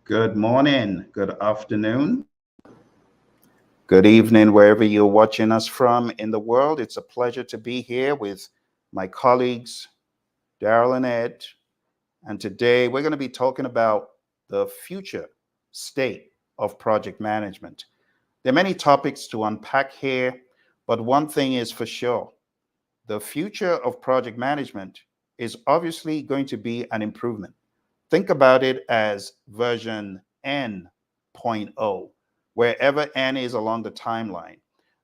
Good morning, good afternoon, good evening, wherever you're watching us from in the world. It's a pleasure to be here with my colleagues, Daryl and Ed. And today we're going to be talking about the future state of project management. There are many topics to unpack here, but one thing is for sure, the future of project management is obviously going to be an improvement. Think about it as version N.0, wherever N is along the timeline.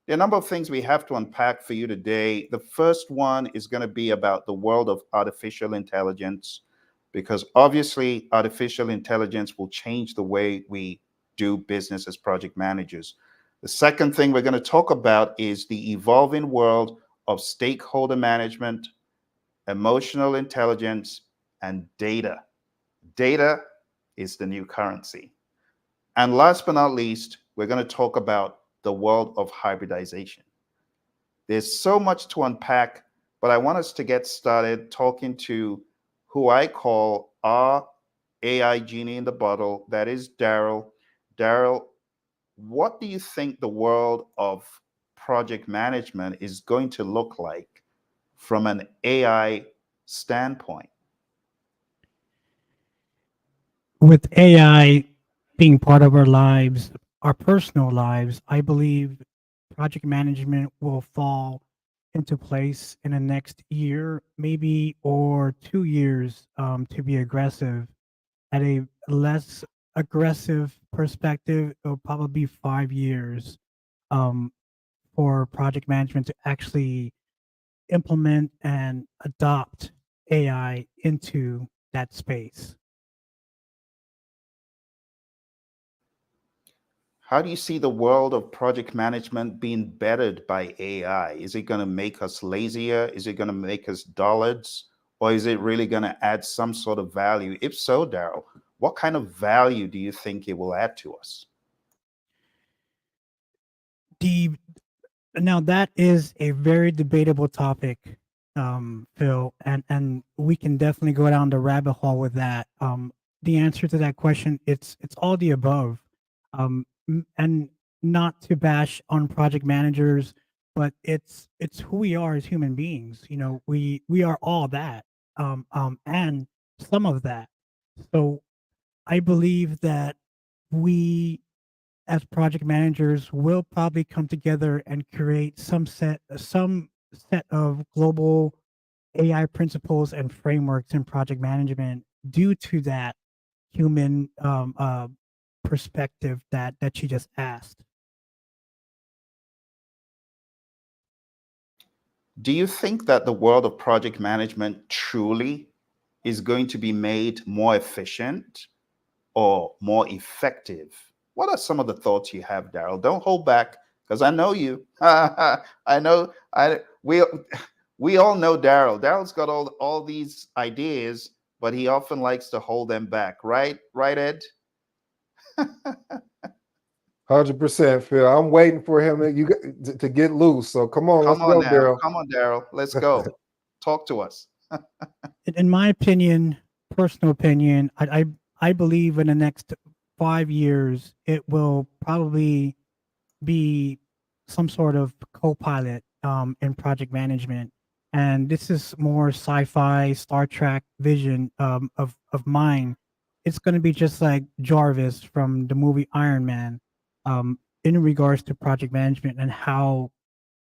There are a number of things we have to unpack for you today. The first one is going to be about the world of artificial intelligence, because obviously artificial intelligence will change the way we do business as project managers. The second thing we're going to talk about is the evolving world of stakeholder management, emotional intelligence, and data. Data is the new currency. And last but not least, we're going to talk about the world of hybridization. There's so much to unpack, but I want us to get started talking to who I call our AI genie in the bottle. That is Daryl. Daryl, what do you think the world of project management is going to look like from an AI standpoint? With AI being part of our lives, our personal lives, I believe project management will fall into place in the next year, maybe, or 2 years, to be aggressive. At a less aggressive perspective, it'll probably be 5 years, um, for project management to actually implement and adopt AI into that space. How do you see the world of project management being bettered by AI? Is it going to make us lazier? Is it going to make us dullards? Or is it really going to add some sort of value? If so, Daryl, what kind of value do you think it will add to us? The Now that is a very debatable topic, Phil, and we can definitely go down the rabbit hole with that. The answer to that question, it's all the above, and not to bash on project managers, but it's who we are as human beings. We are all that, and some of that. So I believe that we as project managers will probably come together and create some set of global AI principles and frameworks in project management due to that human perspective that you just asked. Do you think that the world of project management truly is going to be made more efficient or more effective? What are some of the thoughts you have, Daryl? Don't hold back, because I know you. I know. We all know Daryl. Daryl's got all these ideas, but he often likes to hold them back. Right, right, Ed. 100%, Phil. I'm waiting for him to get loose. So come on, let's Come on go, now. Daryl. Come on, Daryl. Let's go. Talk to us. In my opinion, personal opinion, I believe in the next 5 years it will probably be some sort of co-pilot in project management, and this is more sci-fi Star Trek vision of mine. It's going to be just like Jarvis from the movie Iron Man, in regards to project management and how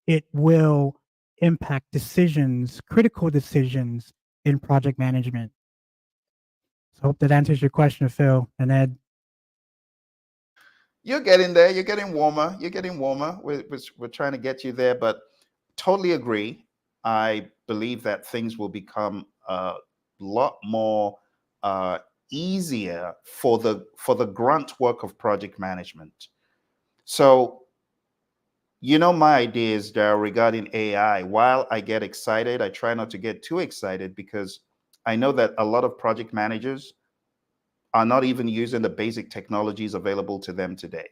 it will impact decisions, critical decisions in project management. So I hope that answers your question, Phil and Ed. You're getting there. You're getting warmer. You're getting warmer. We're trying to get you there, but totally agree. I believe that things will become a lot more uh, easier for the grunt work of project management. So, my ideas, Daryl, regarding AI. While I get excited, I try not to get too excited because I know that a lot of project managers are not even using the basic technologies available to them today,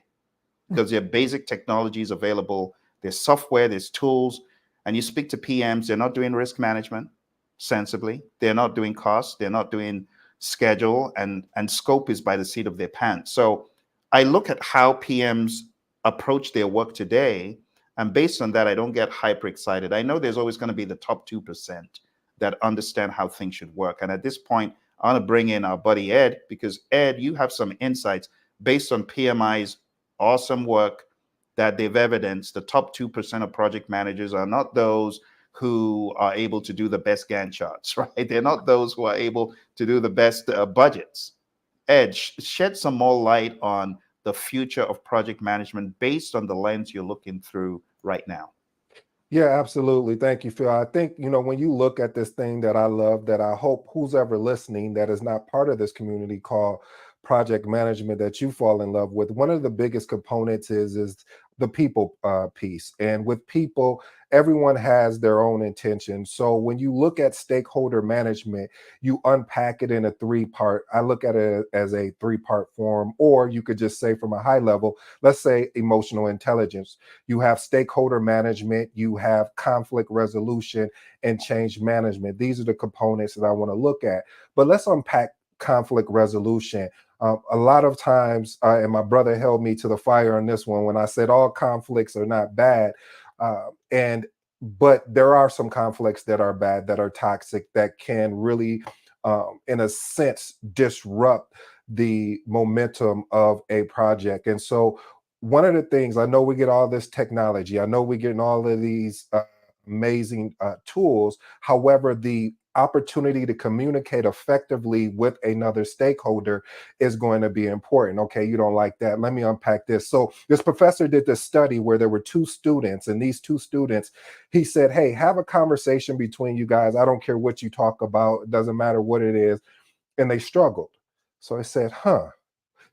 because there are basic technologies available. There's software, there's tools, and you speak to PMs, they're not doing risk management sensibly. They're not doing costs. They're not doing schedule, and scope is by the seat of their pants. So I look at how PMs approach their work today, and based on that, I don't get hyper excited. I know there's always going to be the top 2% that understand how things should work. And at this point, I want to bring in our buddy Ed, because Ed, you have some insights based on PMI's awesome work that they've evidenced. The top 2% of project managers are not those who are able to do the best Gantt charts, right? They're not those who are able to do the best budgets. Ed, shed some more light on the future of project management based on the lens you're looking through right now. Yeah, absolutely. Thank you, Phil. I think, when you look at this thing that I love, that I hope who's ever listening that is not part of this community called project management, that you fall in love with, one of the biggest components is the people piece. And with people, everyone has their own intention. So when you look at stakeholder management, you unpack it in a three-part. I look at it as a three-part form, or you could just say from a high level, let's say emotional intelligence. You have stakeholder management, you have conflict resolution, and change management. These are the components that I want to look at. But let's unpack conflict resolution. A lot of times, and my brother held me to the fire on this one when I said all conflicts are not bad. But there are some conflicts that are bad, that are toxic, that can really, in a sense, disrupt the momentum of a project. And so one of the things, I know we get all this technology, I know we're getting all of these amazing tools. However, the opportunity to communicate effectively with another stakeholder is going to be important. Okay, you don't like that. Let me unpack this. So this professor did this study where there were two students, and these two students, he said, hey, have a conversation between you guys. I don't care what you talk about. It doesn't matter what it is. And they struggled. So I said,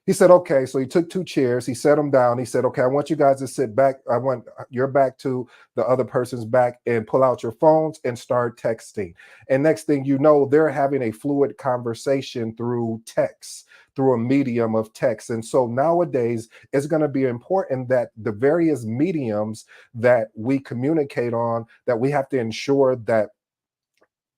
He said, okay, so he took two chairs, he set them down. He said, okay, I want you guys to sit back. I want your back to the other person's back, and pull out your phones and start texting. And next thing you know, they're having a fluid conversation through text, through a medium of text. And so nowadays, it's going to be important that the various mediums that we communicate on, that we have to ensure that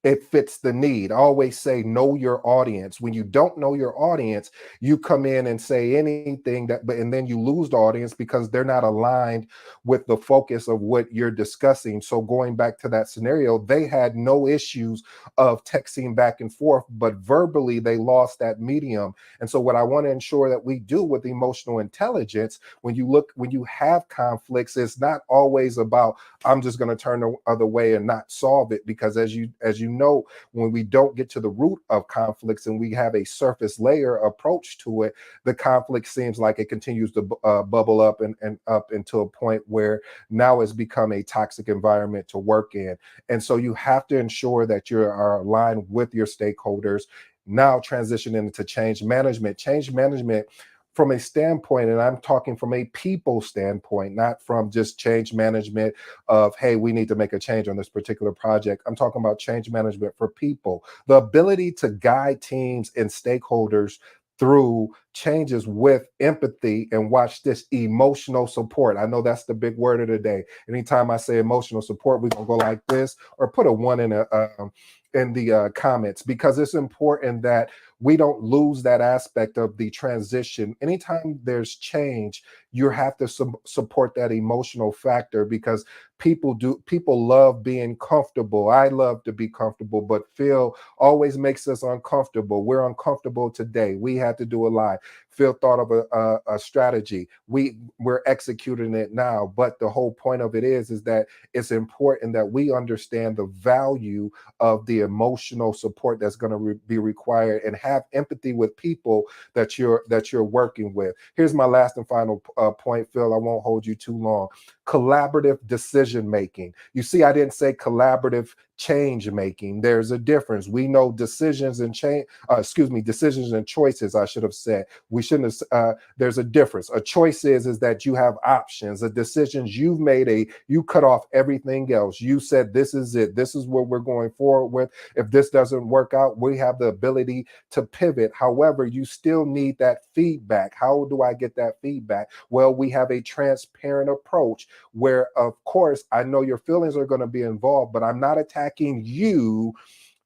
it fits the need. I always say, know your audience. When you don't know your audience, you come in and say anything and then you lose the audience because they're not aligned with the focus of what you're discussing. So going back to that scenario, they had no issues of texting back and forth, but verbally they lost that medium. And so what I want to ensure that we do with emotional intelligence, when you have conflicts, it's not always about, I'm just going to turn the other way and not solve it, because as you know, when we don't get to the root of conflicts and we have a surface layer approach to it, the conflict seems like it continues to bubble up and up until a point where now it's become a toxic environment to work in. And so you have to ensure that you are aligned with your stakeholders. Now transitioning into change management. Change management from a standpoint, and I'm talking from a people standpoint, not from just change management of, hey, we need to make a change on this particular project. I'm talking about change management for people, the ability to guide teams and stakeholders through changes with empathy, and watch this, emotional support. I know that's the big word of the day. Anytime I say emotional support, we're gonna go like this, or put a one in the comments, because it's important that we don't lose that aspect of the transition. Anytime there's change, you have to support that emotional factor, because people love being comfortable. I love to be comfortable, but Phil always makes us uncomfortable. We're uncomfortable today. We had to do a lot. Phil thought of a strategy. We're executing it now. But the whole point of it is that it's important that we understand the value of the emotional support that's going to be required, and have empathy with people that you're working with. Here's my last and final point, Phil. I won't hold you too long. Collaborative decision making. You see, I didn't say collaborative change making. There's a difference. We know decisions and decisions and choices, I should have said. We shouldn't have, there's a difference. A choice is that you have options. A decisions, you've made you cut off everything else. You said, this is it. This is what we're going forward with. If this doesn't work out, we have the ability to pivot. However, you still need that feedback. How do I get that feedback? Well, we have a transparent approach where, of course, I know your feelings are going to be involved, but I'm not attacking you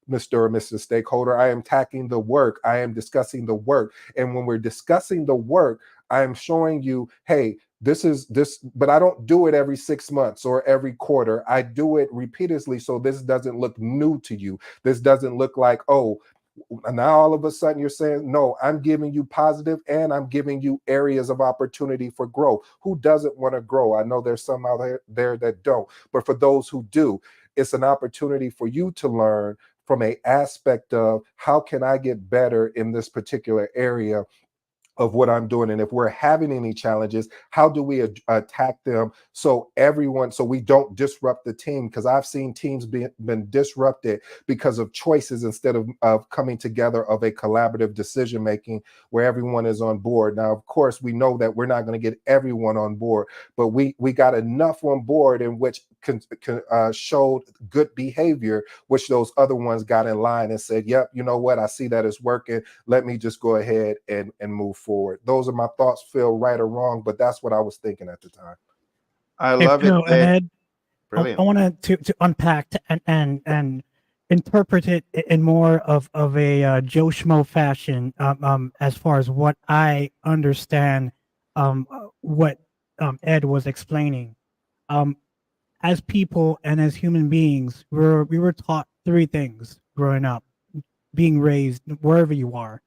Mr. or Mrs. Stakeholder. I am tackling the work. I am discussing the work. And when we're discussing the work, I am showing you, hey, this is this, but I don't do it every 6 months or every quarter. I do it repeatedly. So this doesn't look new to you. This doesn't look like, oh, now all of a sudden you're saying, no, I'm giving you positive and I'm giving you areas of opportunity for growth. Who doesn't want to grow? I know there's some out there that don't, but for those who do, it's an opportunity for you to learn from a aspect of how can I get better in this particular area of what I'm doing. And if we're having any challenges, how do we attack them so we don't disrupt the team? Because I've seen teams been disrupted because of choices instead of coming together of a collaborative decision making where everyone is on board. Now, of course, we know that we're not going to get everyone on board, but we got enough on board in which showed good behavior, which those other ones got in line and said, yep, you know what, I see that it's working. Let me just go ahead and move forward. Those are my thoughts, Phil, right or wrong, but that's what I was thinking at the time. I Hey, love it, Phil and Ed. Ed, Brilliant. I wanted to unpack and interpret it in more of a Joe Schmo fashion, as far as what I understand, what Ed was explaining. As people and as human beings, we were taught three things growing up, being raised wherever you are: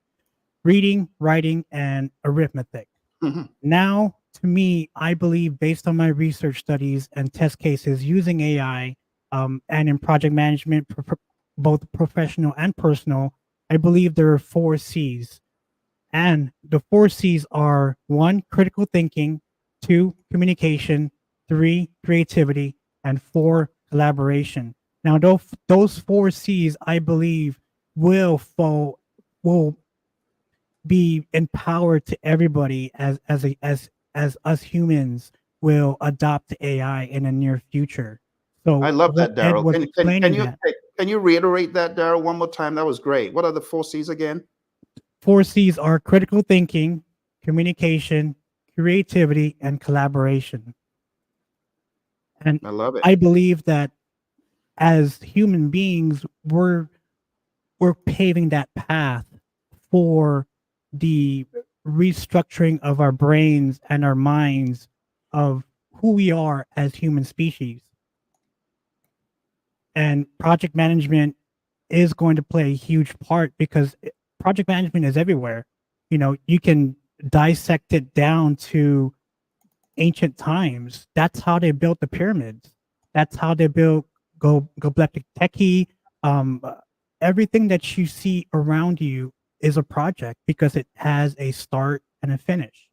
reading, writing, and arithmetic. Mhm. Now, to me, I believe, based on my research studies and test cases using AI, and in project management, both professional and personal, I believe there are 4 C's. And the 4 C's are: 1, critical thinking; 2, communication; 3, creativity; and 4, collaboration. Now, those 4 C's, I believe, will be empowered to everybody as us humans will adopt AI in the near future. I So love what that, Ed Daryl. was explaining, that Can you reiterate that, Daryl, one more time? That was great. What are the 4 C's again? 4 C's are critical thinking, communication, creativity, and collaboration. And I love it. I believe that as human beings, we're paving that path for the restructuring of our brains and our minds of who we are as human species. And project management is going to play a huge part because project management is everywhere. You know, you can dissect it down to ancient times. That's how they built the pyramids. That's how they built Göbekli Tepe. Um, uh, Everything that you see around you is a project because it has a start and a finish.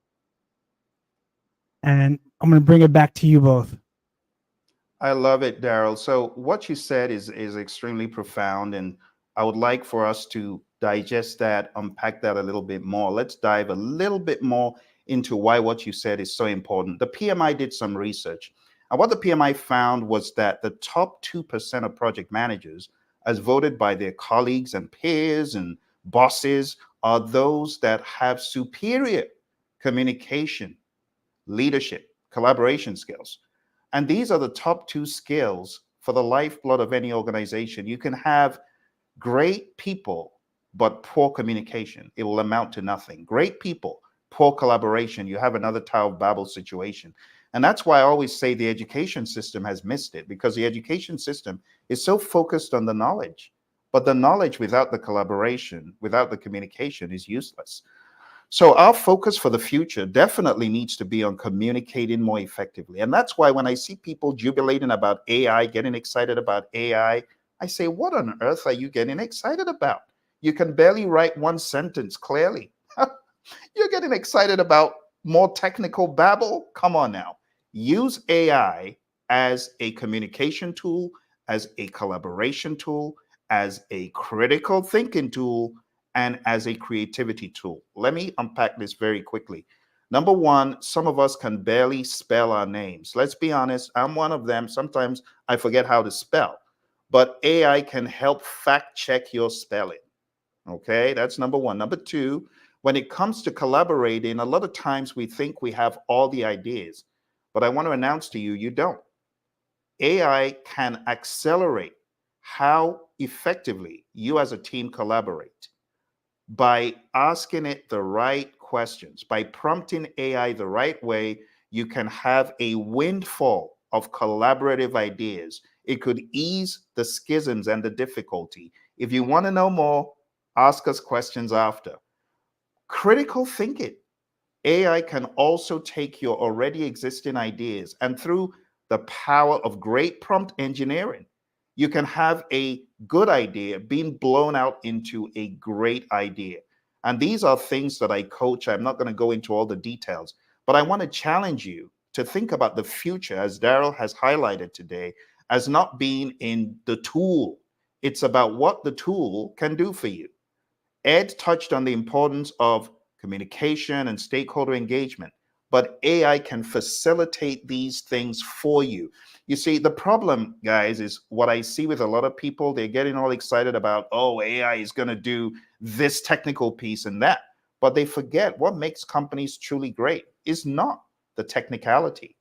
And I'm going to bring it back to you both. I love it, Daryl. So what you said is extremely profound, and I would like for us to digest that, unpack that a little bit more. Let's dive a little bit more into why what you said is so important. The PMI did some research, and what the PMI found was that the top 2% of project managers, as voted by their colleagues and peers and bosses, are those that have superior communication, leadership, collaboration skills. And these are the top 2 skills for the lifeblood of any organization. You can have great people, but poor communication. It will amount to nothing. Great people, poor collaboration. You have another Tower of Babel situation. And that's why I always say the education system has missed it, because the education system is so focused on the knowledge. But the knowledge without the collaboration, without the communication, is useless. So our focus for the future definitely needs to be on communicating more effectively. And that's why when I see people jubilating about AI, getting excited about AI, I say, what on earth are you getting excited about? You can barely write one sentence clearly. You're getting excited about more technical babble? Come on now. Use AI as a communication tool, as a collaboration tool, as a critical thinking tool, and as a creativity tool. Let me unpack this very quickly. Number one, some of us can barely spell our names. Let's be honest, I'm one of them. Sometimes I forget how to spell, but AI can help fact check your spelling. Okay, that's number one. Number two, when it comes to collaborating, a lot of times we think we have all the ideas, but I want to announce to you, you don't. AI can accelerate how effectively you as a team collaborate by asking it the right questions, by prompting AI the right way. You can have a windfall of collaborative ideas. It could ease the schisms and the difficulty. If you want to know more, ask us questions after. Critical thinking. AI can also take your already existing ideas, and through the power of great prompt engineering, you can have a good idea being blown out into a great idea. And these are things that I coach. I'm not going to go into all the details, but I want to challenge you to think about the future, as Daryl has highlighted today, as not being in the tool. It's about what the tool can do for you. Ed touched on the importance of communication and stakeholder engagement, but AI can facilitate these things for you. You see, the problem, guys, is what I see with a lot of people. They're getting all excited about, oh, AI is going to do this technical piece and that. But they forget what makes companies truly great is not the technicality.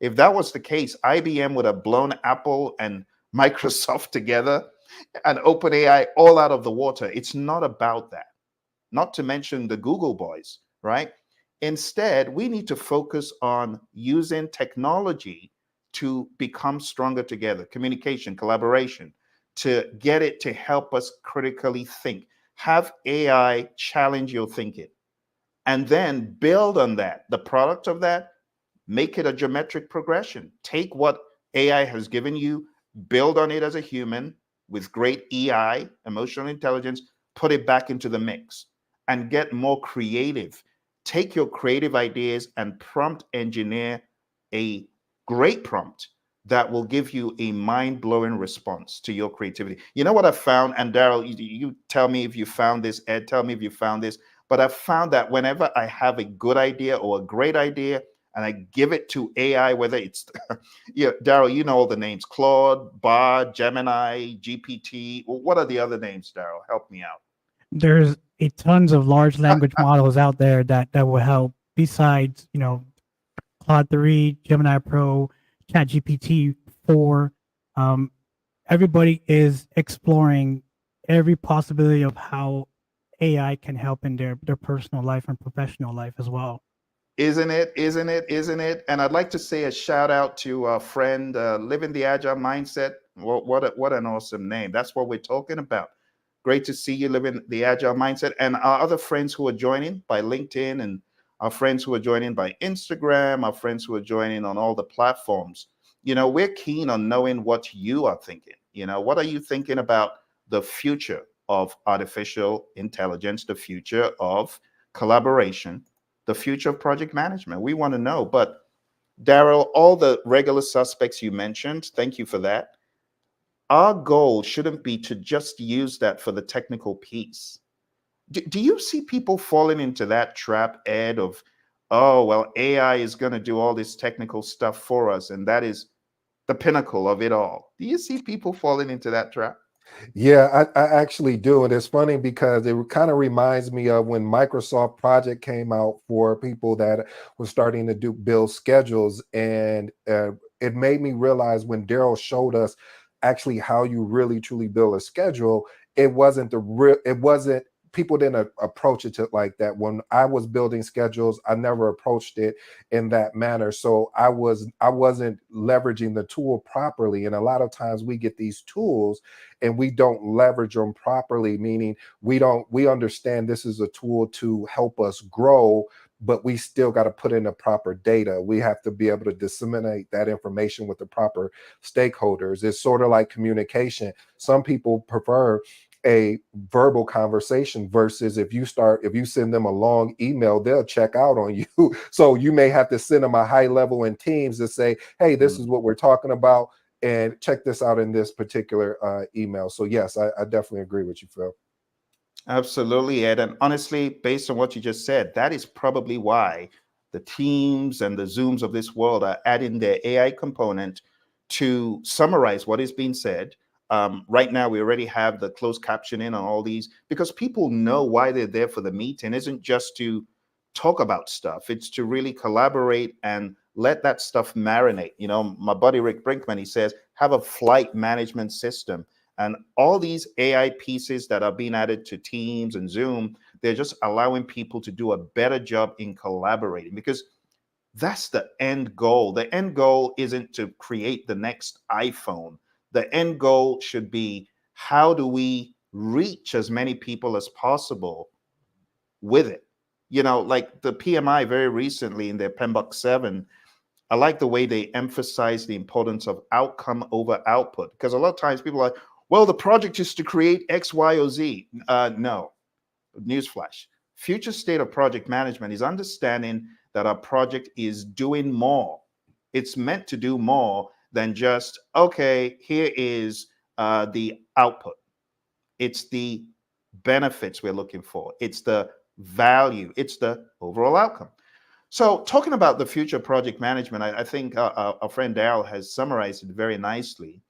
If that was the case, IBM would have blown Apple and Microsoft together and OpenAI all out of the water. It's not about that. Not to mention the Google boys, right? Instead, we need to focus on using technology to become stronger together, communication, collaboration, to get it to help us critically think. Have AI challenge your thinking and then build on that. The product of that, make it a geometric progression. Take what AI has given you, build on it as a human with great EI, emotional intelligence, put it back into the mix and get more creative. Take your creative ideas and prompt engineer a great prompt that will give you a mind-blowing response to your creativity. You know what I found? And Daryl, you tell me if you found this, Ed, tell me if you found this. But I found that whenever I have a good idea or a great idea, and I give it to AI, whether it's, yeah, Daryl, you know all the names, Claude, Bard, Gemini, GPT. Well, what are the other names, Daryl? Help me out. There's a tons of large language models out there that will help. Besides, Claude 3, Gemini Pro, ChatGPT 4. Everybody is exploring every possibility of how AI can help in their personal life and professional life as well. Isn't it? Isn't it? Isn't it? And I'd like to say a shout out to a friend, Living the Agile Mindset. What an awesome name. That's what we're talking about. Great to see you living the Agile Mindset. And our other friends who are joining by LinkedIn, and our friends who are joining by Instagram, our friends who are joining on all the platforms. We're keen on knowing what you are thinking. What are you thinking about the future of artificial intelligence, the future of collaboration, the future of project management? We want to know. But Daryl, all the regular suspects you mentioned, thank you for that. Our goal shouldn't be to just use that for the technical piece. Do you see people falling into that trap, Ed, of, oh, well, AI is going to do all this technical stuff for us, and that is the pinnacle of it all? Do you see people falling into that trap? Yeah, I actually do. And it's funny because it kind of reminds me of when Microsoft Project came out for people that were starting to build schedules. And it made me realize when Daryl showed us actually how you really truly build a schedule, it wasn't, people didn't approach it like that. When I was building schedules, I never approached it in that manner. So I wasn't leveraging the tool properly. And a lot of times we get these tools and we don't leverage them properly, meaning we understand this is a tool to help us grow, but we still got to put in the proper data. We have to be able to disseminate that information with the proper stakeholders. It's sort of like communication. Some people prefer a verbal conversation versus if you send them a long email, they'll check out on you. So you may have to send them a high level in Teams to say, hey, this is what we're talking about, and check this out in this particular email. So yes, I definitely agree with you, Phil. Absolutely, Ed. And honestly, based on what you just said, that is probably why the Teams and the Zooms of this world are adding their AI component to summarize what is being said. Right now, we already have the closed captioning on all these because people know why they're there for the meeting. Isn't just to talk about stuff. It's to really collaborate and let that stuff marinate. My buddy Rick Brinkman, he says, have a flight management system. And all these AI pieces that are being added to Teams and Zoom, they're just allowing people to do a better job in collaborating, because that's the end goal. The end goal isn't to create the next iPhone. The end goal should be, how do we reach as many people as possible with it? You know, like the PMI very recently in their PMBOK 7, I like the way they emphasize the importance of outcome over output, because a lot of times people are like, well, the project is to create X, Y, or Z. No, newsflash. Future state of project management is understanding that our project is doing more. It's meant to do more than just, okay, here is the output. It's the benefits we're looking for. It's the value. It's the overall outcome. So talking about the future project management, I think our friend Daryl has summarized it very nicely.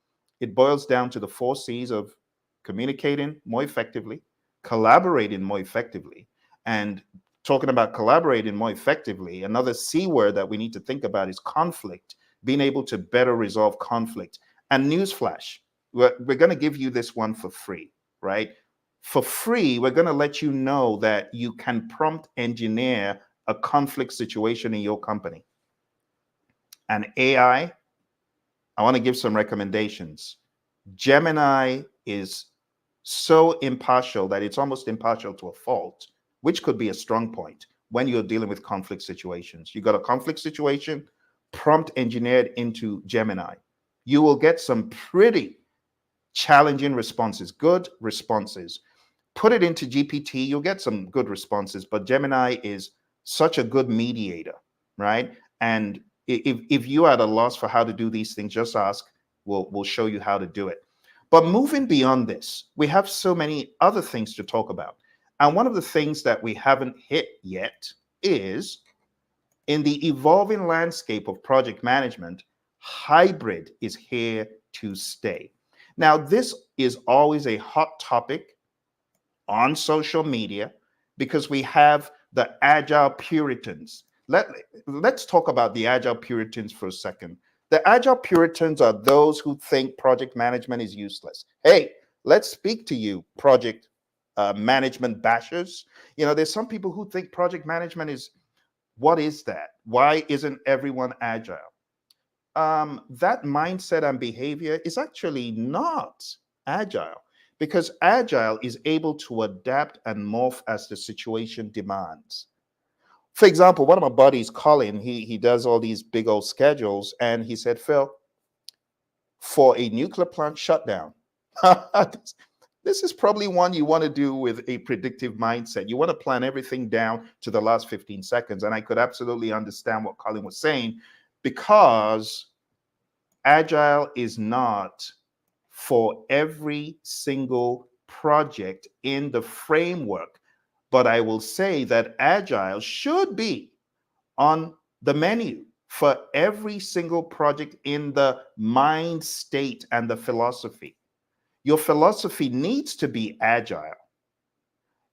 It boils down to the 4 C's of communicating more effectively, collaborating more effectively, and talking about collaborating more effectively, another C word that we need to think about is conflict, being able to better resolve conflict. And newsflash, we're going to give you this one for free, right? For free, we're going to let you know that you can prompt engineer a conflict situation in your company. And AI, I want to give some recommendations. Gemini is so impartial that it's almost impartial to a fault, which could be a strong point when you're dealing with conflict situations. You got a conflict situation, prompt engineered into Gemini. You will get some pretty challenging responses, good responses. Put it into GPT, you'll get some good responses, but Gemini is such a good mediator, right? And if you are at a loss for how to do these things, just ask. We'll show you how to do it. But moving beyond this, we have so many other things to talk about. And one of the things that we haven't hit yet is, in the evolving landscape of project management, hybrid is here to stay. Now, this is always a hot topic on social media because we have the agile Puritans. Let's talk about the agile Puritans for a second. The agile Puritans are those who think project management is useless. Hey, let's speak to you, project management bashers. You know, there's some people who think project management is, what is that? Why isn't everyone agile? That mindset and behavior is actually not agile, because agile is able to adapt and morph as the situation demands. For example, one of my buddies, Colin, he does all these big old schedules, and he said, Phil, for a nuclear plant shutdown, this is probably one you want to do with a predictive mindset. You want to plan everything down to the last 15 seconds. And I could absolutely understand what Colin was saying, because agile is not for every single project in the framework. But I will say that agile should be on the menu for every single project in the mind state and the philosophy. Your philosophy needs to be agile.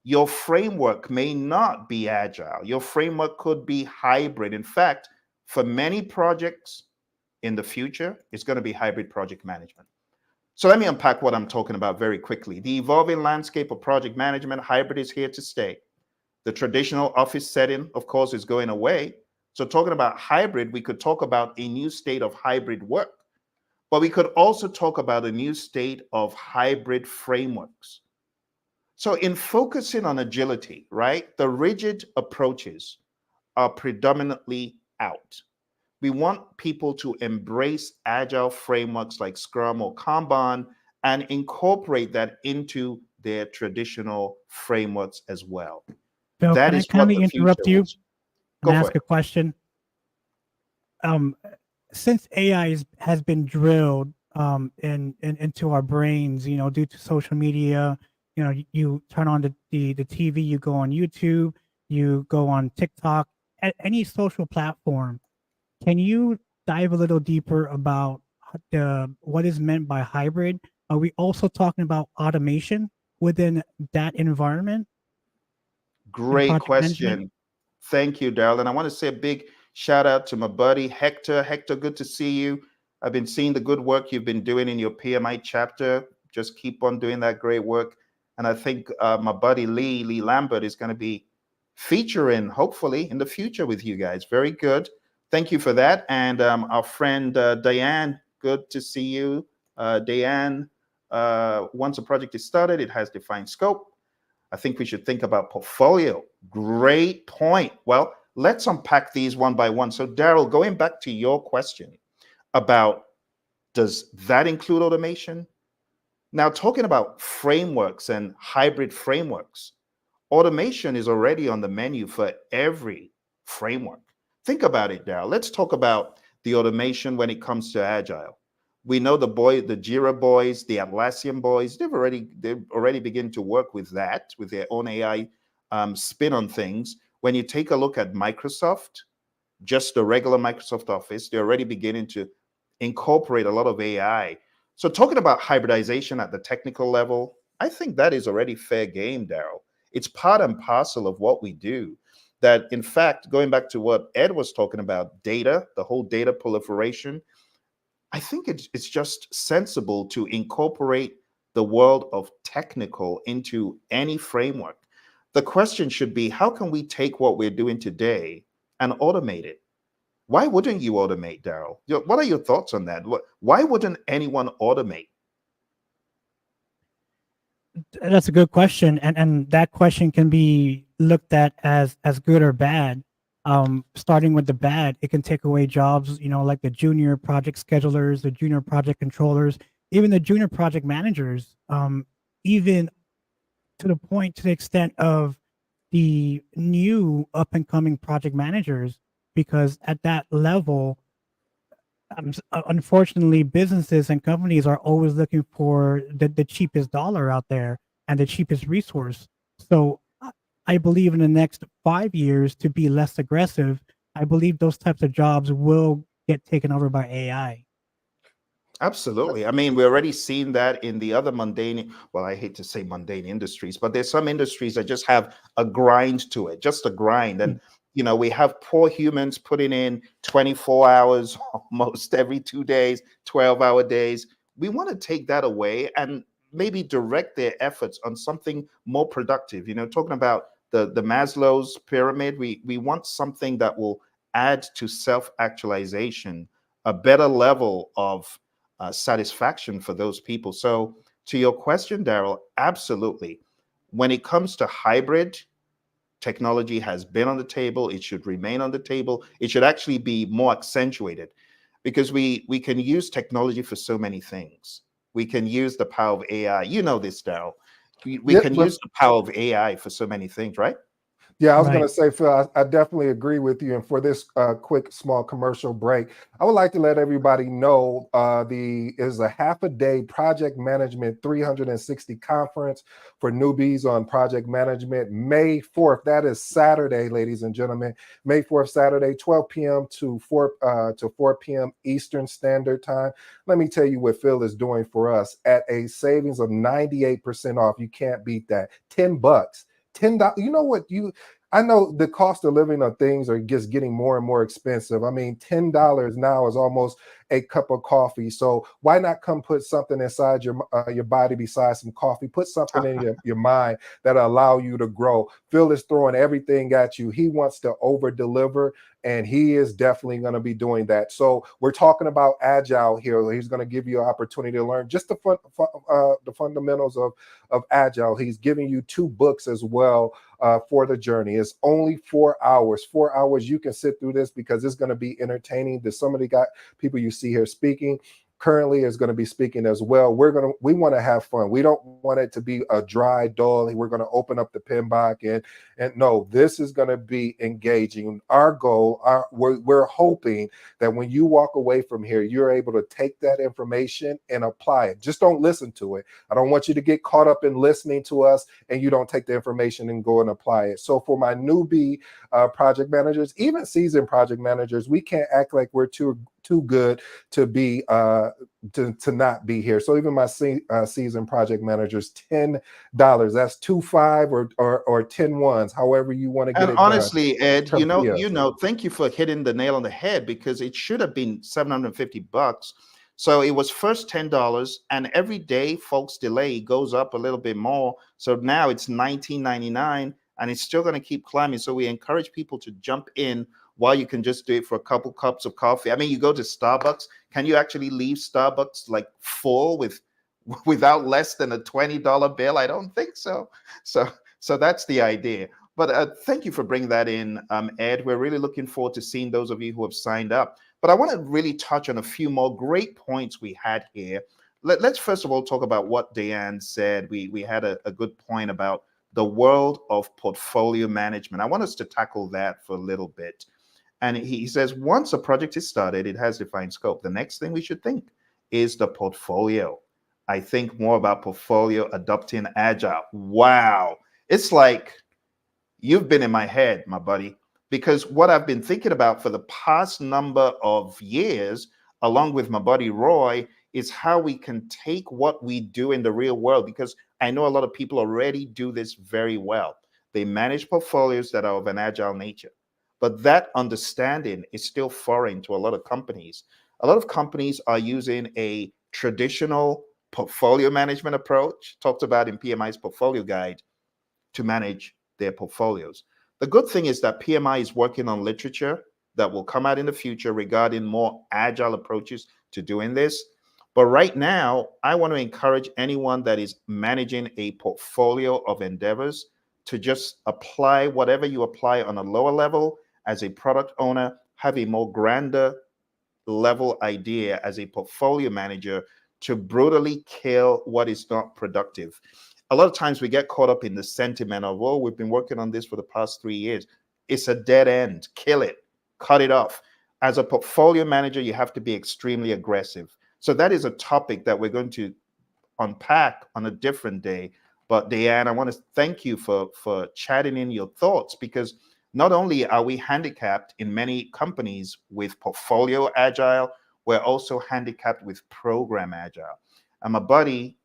Your framework may not be agile. Your framework could be hybrid. In fact, for many projects in the future, it's going to be hybrid project management. So let me unpack what I'm talking about very quickly. The evolving landscape of project management, hybrid is here to stay. The traditional office setting, of course, is going away. So talking about hybrid, we could talk about a new state of hybrid work, but we could also talk about a new state of hybrid frameworks. So in focusing on agility, right, the rigid approaches are predominantly out. We want people to embrace agile frameworks like Scrum or Kanban and incorporate that into their traditional frameworks as well. Phil, That can I is what kindly the future interrupt you was. and Go for ask it. a question? Since AI has been drilled into our brains, you know, due to social media, you know, you turn on the TV, you go on YouTube, you go on TikTok, any social platform. Can you dive a little deeper about what is meant by hybrid? Are we also talking about automation within that environment in Great project management? question. Thank you, Daryl. And I want to say a big shout out to my buddy Hector. Hector, good to see you. I've been seeing the good work you've been doing in your PMI chapter. Just keep on doing that great work. And I think my buddy Lee Lambert, is going to be featuring hopefully in the future with you guys. Very good. Thank you for that. And our friend Diane, good to see you. Diane, once a project is started, it has defined scope. I think we should think about portfolio. Great point. Well, let's unpack these one by one. So Daryl, going back to your question about, does that include automation? Now, talking about frameworks and hybrid frameworks, automation is already on the menu for every framework. Think about it, Daryl. Let's talk about the automation when it comes to Agile. We know the Jira boys, the Atlassian boys, they've already begun to work with that, with their own AI spin on things. When you take a look at Microsoft, just the regular Microsoft Office, they're already beginning to incorporate a lot of AI. So talking about hybridization at the technical level, I think that is already fair game, Daryl. It's part and parcel of what we do. That, in fact, going back to what Ed was talking about, data, the whole data proliferation, I think it's just sensible to incorporate the world of technical into any framework. The question should be, how can we take what we're doing today and automate it? Why wouldn't you automate, Daryl? What are your thoughts on that? Why wouldn't anyone automate? That's a good question, and that question can be looked at as good or bad. Starting with the bad, it can take away jobs, like the junior project schedulers, the junior project controllers, even the junior project managers, even to the extent of the new up and coming project managers, because at that level, unfortunately, businesses and companies are always looking for the cheapest dollar out there and the cheapest resource. So I believe in the next 5 years, to be less aggressive, I believe those types of jobs will get taken over by AI. Absolutely. I mean, we're already seeing that in the other mundane, well, I hate to say mundane industries, but there's some industries that just have a grind to it, just a grind. And, we have poor humans putting in 24 hours almost every 2 days, 12-hour days. We want to take that away and maybe direct their efforts on something more productive. Talking about the Maslow's pyramid, we want something that will add to self-actualization, a better level of satisfaction for those people. So to your question, Daryl, absolutely. When it comes to hybrid, technology has been on the table. It should remain on the table. It should actually be more accentuated, because we can use technology for so many things. We can use the power of AI. You know this, Daryl. We can use the power of AI for so many things, right? Yeah, I was going to say, Phil, I definitely agree with you. And for this quick, small commercial break, I would like to let everybody know is a half-a-day project management 360 conference for newbies on project management, May 4th. That is Saturday, ladies and gentlemen. May 4th, Saturday, 12 p.m. to 4 p.m. Eastern Standard Time. Let me tell you what Phil is doing for us at a savings of 98% off. You can't beat that. $10. $10. You know what? I know the cost of living of things are just getting more and more expensive. I mean, $10 now is almost a cup of coffee. So why not come put something inside your body besides some coffee? Put something in your mind that'll allow you to grow. Phil is throwing everything at you. He wants to over deliver, and he is definitely going to be doing that. So we're talking about Agile here. He's going to give you an opportunity to learn just the fundamentals of Agile. He's giving you 2 books as well for the journey. It's only 4 hours. 4 hours. You can sit through this because it's going to be entertaining. There's some of the people you see here speaking. Currently is going to be speaking as well. We want to have fun. We don't want it to be a dry, dull. We're going to open up the PMBOK and no, this is going to be engaging. Our goal, we're hoping that when you walk away from here, you're able to take that information and apply it. Just don't listen to it. I don't want you to get caught up in listening to us and you don't take the information and go and apply it. So for my newbie project managers, even seasoned project managers, we can't act like we're too good to be to not be here. So even my seasoned project managers, $10. That's 2.5 or 10 ones, however you want to get and it honestly, done. Ed, thank you for hitting the nail on the head, because it should have been $750. So it was first $10, and every day folks delay goes up a little bit more. So now it's $19.99, and it's still going to keep climbing. So we encourage people to jump in while you can just do it for a couple cups of coffee. I mean, you go to Starbucks, can you actually leave Starbucks like full without less than a $20 bill? I don't think so. So that's the idea. But thank you for bringing that in, Ed. We're really looking forward to seeing those of you who have signed up. But I want to really touch on a few more great points we had here. Let's first of all talk about what Deanne said. We had a good point about the world of portfolio management. I want us to tackle that for a little bit. And he says, once a project is started, it has defined scope. The next thing we should think is the portfolio. I think more about portfolio adopting agile. Wow. It's like you've been in my head, my buddy, because what I've been thinking about for the past number of years, along with my buddy Roy, is how we can take what we do in the real world, because I know a lot of people already do this very well. They manage portfolios that are of an agile nature, but that understanding is still foreign to a lot of companies. A lot of companies are using a traditional portfolio management approach, talked about in PMI's portfolio guide, to manage their portfolios. The good thing is that PMI is working on literature that will come out in the future regarding more agile approaches to doing this. But right now, I want to encourage anyone that is managing a portfolio of endeavors to just apply whatever you apply on a lower level as a product owner, have a more grander level idea as a portfolio manager to brutally kill what is not productive. A lot of times we get caught up in the sentiment of, oh, we've been working on this for the past 3 years. It's a dead end. Kill it. Cut it off. As a portfolio manager, you have to be extremely aggressive. So that is a topic that we're going to unpack on a different day. But Deanne, I want to thank you for chatting in your thoughts, because not only are we handicapped in many companies with portfolio agile, we're also handicapped with program agile. And my buddy,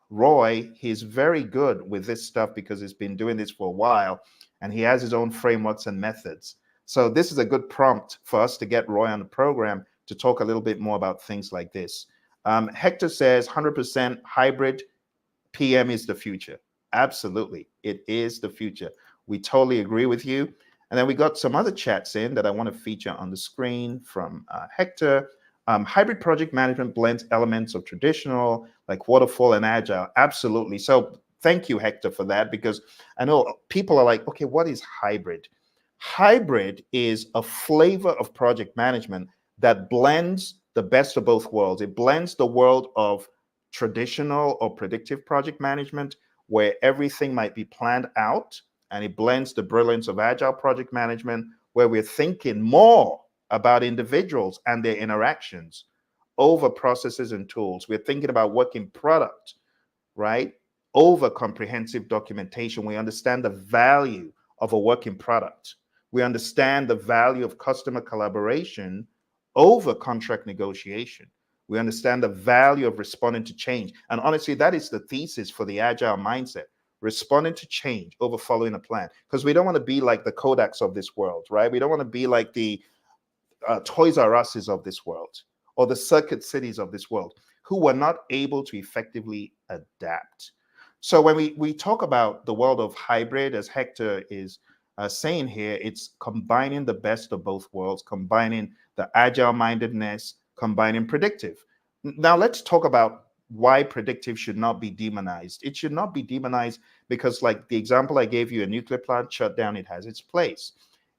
Roy, he's very good with this stuff because he's been doing this for a while, and he has his own frameworks and methods. So this is a good prompt for us to get Roy on the program to talk a little bit more about things like this. Hector says 100% hybrid PM is the future. Absolutely, it is the future. We totally agree with you. And then we got some other chats in that I want to feature on the screen from Hector. Hybrid project management blends elements of traditional, like waterfall and agile. Absolutely. So thank you, Hector, for that, because I know people are like, okay, what is hybrid? Hybrid is a flavor of project management that blends the best of both worlds. It blends the world of traditional or predictive project management, where everything might be planned out, and it blends the brilliance of agile project management, where we're thinking more about individuals and their interactions over processes and tools. We're thinking about working product, right? Over comprehensive documentation. We understand the value of a working product. We understand the value of customer collaboration over contract negotiation. We understand the value of responding to change. And honestly, that is the thesis for the agile mindset: responding to change over following a plan. Because we don't want to be like the Kodaks of this world, right? We don't want to be like the Toys R Us's of this world, or the Circuit Cities of this world, who were not able to effectively adapt. So when we talk about the world of hybrid, as Hector is saying here, it's combining the best of both worlds, combining the agile mindedness, combining predictive. Now let's talk about why predictive should not be demonized. It should not be demonized because, like the example I gave you, a nuclear plant shut down, it has its place.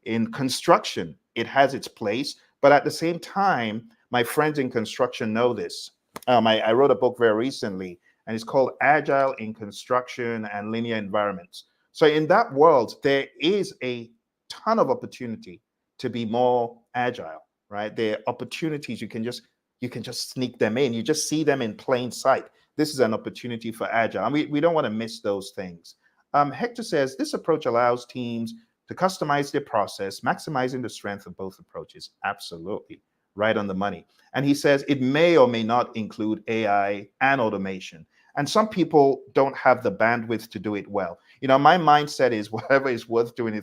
In construction, it has its place, but at the same time, my friends in construction know this. I wrote a book very recently, and it's called Agile in Construction and Linear Environments. So in that world, there is a ton of opportunity to be more agile, right? There are opportunities you can just sneak them in. You just see them in plain sight. This is an opportunity for agile, and we don't want to miss those things. Hector says this approach allows teams to customize their process, maximizing the strength of both approaches. Absolutely, right on the money. And he says it may or may not include AI and automation. And some people don't have the bandwidth to do it well. You know, my mindset is whatever is worth doing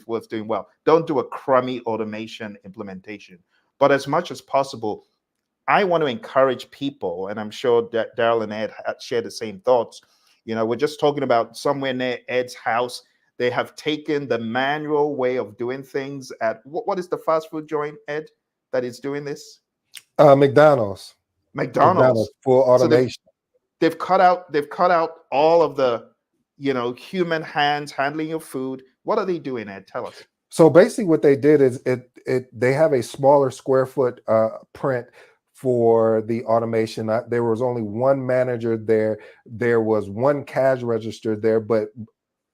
well. Don't do a crummy automation implementation. But as much as possible, I want to encourage people, and I'm sure that Daryl and Ed share the same thoughts. We're just talking about somewhere near Ed's house. They have taken the manual way of doing things at what is the fast food joint, Ed, that is doing this? McDonald's. McDonald's. Full So automation. they've cut out all of the human hands handling your food. What are they doing, Ed? Tell us. So basically, what they did is they have a smaller square foot print for the automation. There was only one manager there. There was one cash register there, but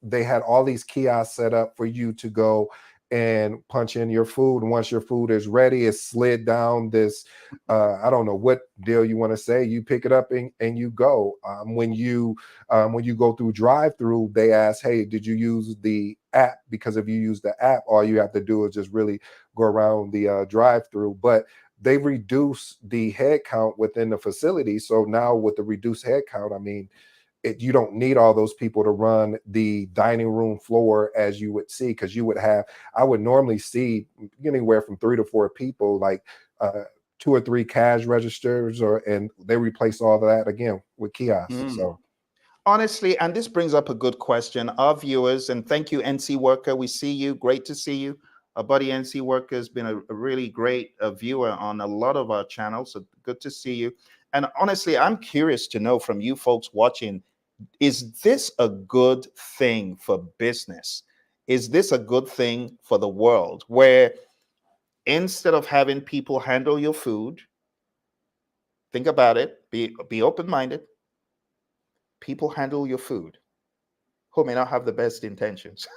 they had all these kiosks set up for you to go and punch in your food. And once your food is ready, it's slid down this, I don't know what deal you want to say. You pick it up and you go. When you go through drive-through, they ask, hey, did you use the app? Because if you use the app, all you have to do is just really go around the drive-through. But they reduce the head count within the facility. So now with the reduced head count, I mean, you don't need all those people to run the dining room floor as you would see, because I would normally see anywhere from 3 to 4 people, like 2 or 3 cash registers, and they replace all of that again with kiosks. So honestly, and this brings up a good question, our viewers, and thank you, NC Worker. We see you. Great to see you. Our buddy NC Worker has been a really great viewer on a lot of our channels. So good to see you. And honestly, I'm curious to know from you folks watching, is this a good thing for business? Is this a good thing for the world, where instead of having people handle your food, think about it, be open-minded, people handle your food who may not have the best intentions.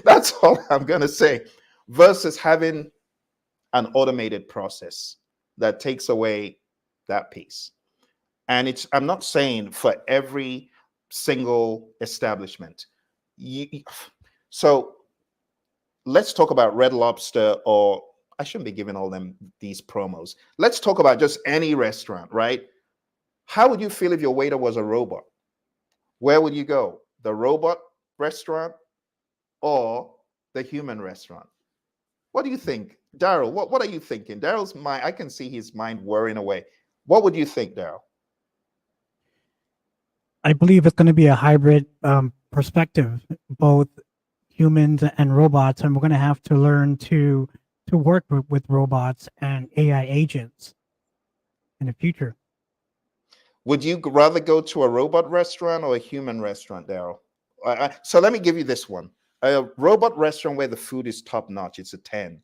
That's all I'm going to say, versus having an automated process that takes away that piece. And I'm not saying for every single establishment. So let's talk about Red Lobster, or I shouldn't be giving all them these promos. Let's talk about just any restaurant, right? How would you feel if your waiter was a robot? Where would you go? The robot restaurant or the human restaurant? What do you think? Daryl, what are you thinking? Daryl's mind, I can see his mind whirring away. What would you think, Daryl? I believe it's going to be a hybrid perspective, both humans and robots, and we're going to have to learn to work with robots and AI agents in the future. Would you rather go to a robot restaurant or a human restaurant, Daryl? So let me give you this one. A robot restaurant where the food is top notch, it's a 10.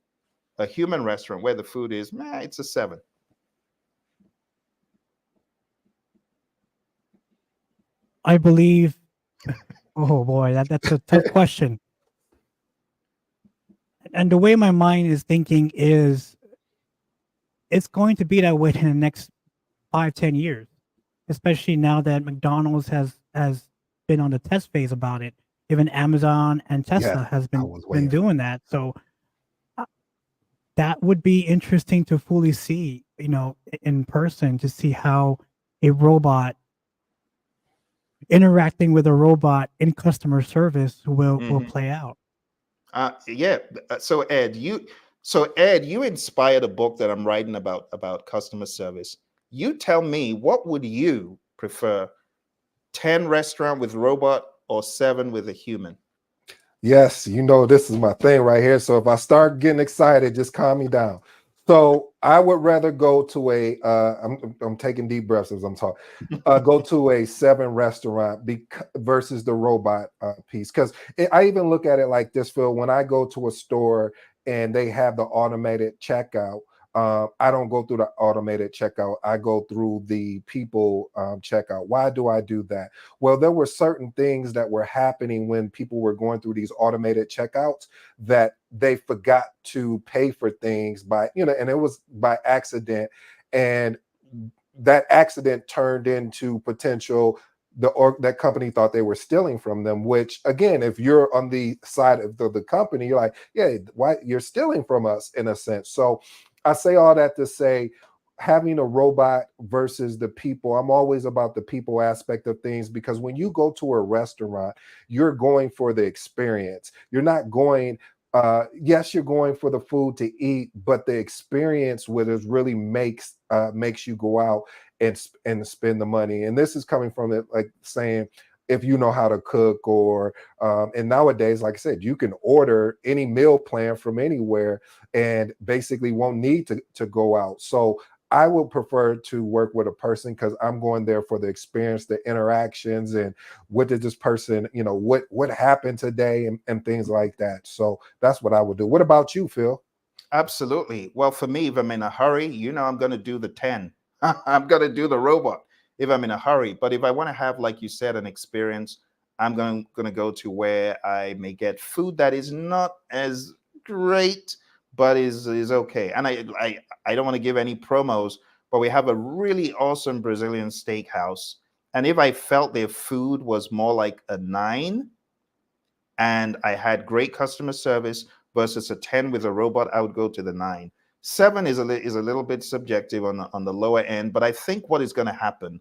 A human restaurant where the food is, it's a 7. I believe, oh boy, that's a tough question. And the way my mind is thinking is, it's going to be that way in the next 5-10 years, especially now that McDonald's has been on the test phase about it. Even Amazon and Tesla has been doing that. So that would be interesting to fully see, in person, to see how a robot interacting with a robot in customer service will play out. Yeah. So Ed, you inspired a book that I'm writing about customer service. You tell me, what would you prefer? 10 restaurant with robot or 7 with a human? Yes, this is my thing right here. So if I start getting excited, just calm me down. So I would rather go to I'm taking deep breaths as I'm talking. Go to a 7 restaurant versus the robot piece. Because I even look at it like this, Phil. When I go to a store and they have the automated checkout, I don't go through the automated checkout. I go through the people checkout. Why do I do that? Well, there were certain things that were happening when people were going through these automated checkouts that they forgot to pay for things and it was by accident. And that accident turned into potential that company thought they were stealing from them, which again, if you're on the side of the company, you're like, yeah, why you're stealing from us in a sense. So I say all that to say, having a robot versus the people, I'm always about the people aspect of things, because when you go to a restaurant, you're going for the experience. You're not going yes, you're going for the food to eat, but the experience with it really makes you go out and spend the money. And this is coming from it, like saying, if you know how to cook, or and nowadays, like I said, you can order any meal plan from anywhere and basically won't need to go out. So I would prefer to work with a person, because I'm going there for the experience, the interactions, and what did this person, what happened today, and things like that. So that's what I would do. What about you, Phil? Absolutely. Well, for me, if I'm in a hurry, I'm going to do the 10. I'm going to do the robot if I'm in a hurry. But if I want to have, like you said, an experience, I'm going to go to where I may get food that is not as great, but is okay. And I don't want to give any promos, but we have a really awesome Brazilian steakhouse. And if I felt their food was more like a 9 and I had great customer service versus a 10 with a robot, I would go to the 9. 7 is is a little bit subjective on the lower end, but I think what is going to happen,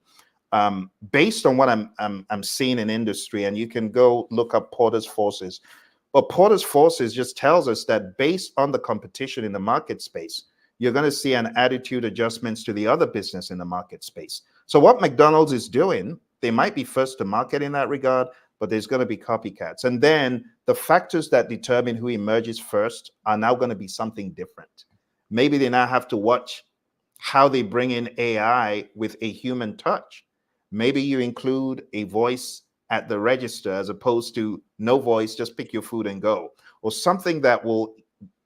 based on what I'm seeing in industry, and you can go look up Porter's Forces. But Porter's Forces just tells us that based on the competition in the market space, you're going to see an attitude adjustments to the other business in the market space. So what McDonald's is doing, they might be first to market in that regard, but there's going to be copycats. And then the factors that determine who emerges first are now going to be something different. Maybe they now have to watch how they bring in AI with a human touch. Maybe you include a voice at the register as opposed to no voice, just pick your food and go, or something that will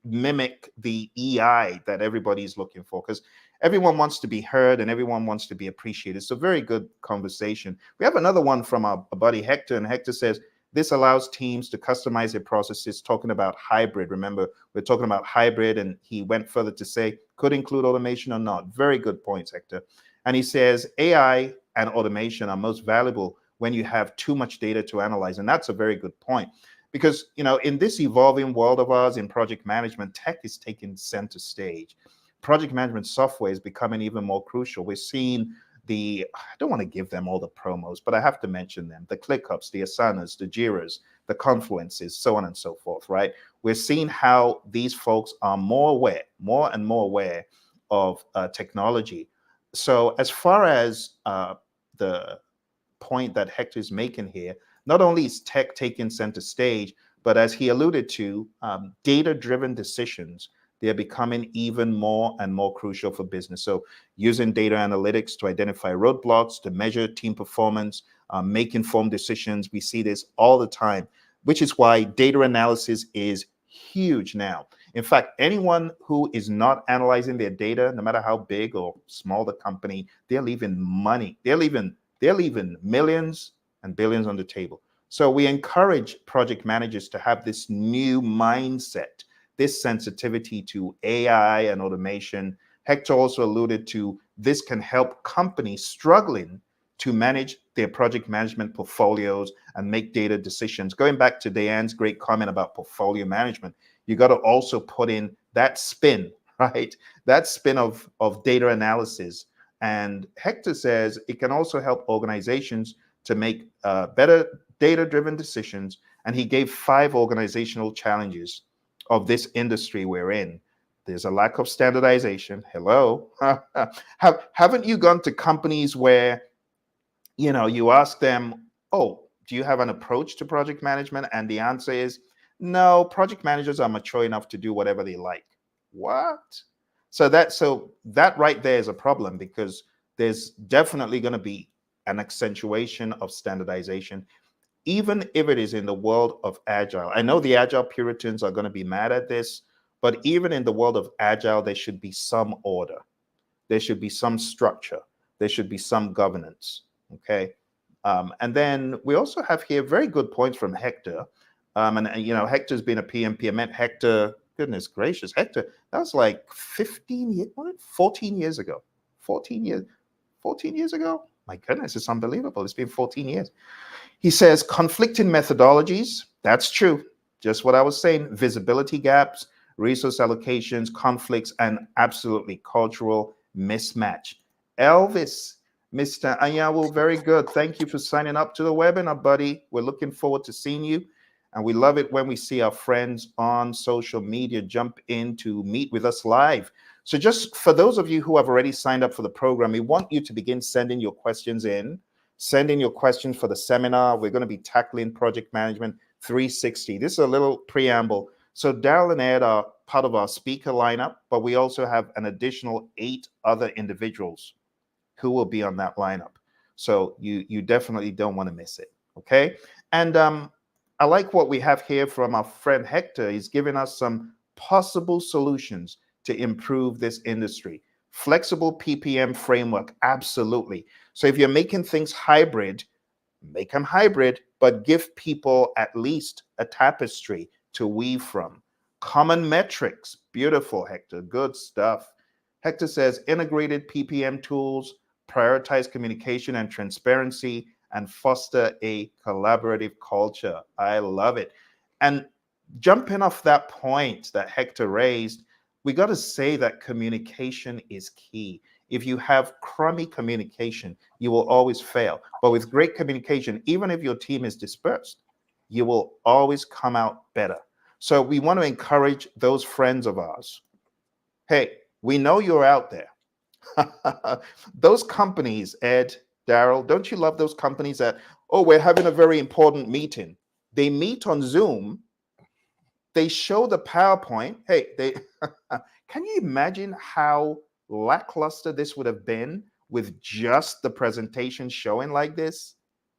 mimic the EI that everybody's looking for, because everyone wants to be heard and everyone wants to be appreciated. It's a very good conversation. We have another one from our buddy Hector, and Hector says, this allows teams to customize their processes, talking about hybrid. Remember, we're talking about hybrid, and he went further to say, could include automation or not. Very good points, Hector. And he says, AI and automation are most valuable when you have too much data to analyze. And that's a very good point. Because, in this evolving world of ours in project management, tech is taking center stage. Project management software is becoming even more crucial. We're seeing I don't want to give them all the promos, but I have to mention them, the ClickUps, the Asanas, the Jiras, the Confluences, so on and so forth, right? We're seeing how these folks are more and more aware of technology. So as far as the point that Hector is making here, not only is tech taking center stage, but as he alluded to, data-driven decisions, they're becoming even more and more crucial for business. So using data analytics to identify roadblocks, to measure team performance, make informed decisions. We see this all the time, which is why data analysis is huge now. In fact, anyone who is not analyzing their data, no matter how big or small the company, they're leaving money. They're leaving millions and billions on the table. So we encourage project managers to have this new mindset, this sensitivity to AI and automation. Hector also alluded to this can help companies struggling to manage their project management portfolios and make data decisions. Going back to Diane's great comment about portfolio management, you got to also put in that spin, right? That spin of data analysis. And Hector says it can also help organizations to make better data-driven decisions. And he gave 5 organizational challenges of this industry we're in. There's a lack of standardization. Hello. Haven't you gone to companies where, you ask them, oh, do you have an approach to project management? And the answer is, no, project managers are mature enough to do whatever they like. What? So that right there is a problem, because there's definitely going to be an accentuation of standardization, even if it is in the world of agile. I know the agile Puritans are going to be mad at this, but even in the world of agile, there should be some order. There should be some structure. There should be some governance. Okay. And then we also have here very good points from Hector. Hector's been a PMP. I met Hector, goodness gracious, Hector, that was like 15 years, 14 years ago. 14 years ago? My goodness, it's unbelievable. It's been 14 years. He says conflicting methodologies. That's true. Just what I was saying. Visibility gaps, resource allocations, conflicts, and absolutely cultural mismatch. Elvis, Mr. Anyawu, very good. Thank you for signing up to the webinar, buddy. We're looking forward to seeing you. And we love it when we see our friends on social media jump in to meet with us live. So just for those of you who have already signed up for the program, we want you to begin sending your questions in. Send in your questions for the seminar. We're going to be tackling Project Management 360. This is a little preamble. So Daryl and Ed are part of our speaker lineup, but we also have an additional 8 other individuals who will be on that lineup. So you definitely don't want to miss it, okay? And I like what we have here from our friend Hector. He's giving us some possible solutions to improve this industry. Flexible PPM framework, absolutely. So if you're making things hybrid, make them hybrid, but give people at least a tapestry to weave from. Common metrics, beautiful, Hector, good stuff. Hector says integrated PPM tools, prioritize communication and transparency, and foster a collaborative culture. I love it. And jumping off that point that Hector raised, we got to say that communication is key. If you have crummy communication, you will always fail. But with great communication, even if your team is dispersed, you will always come out better. So we want to encourage those friends of ours. Hey, we know you're out there. Those companies, Ed, Daryl, don't you love those companies that, oh, we're having a very important meeting. They meet on Zoom. They show the PowerPoint. Hey, they can you imagine how lackluster this would have been with just the presentation showing like this,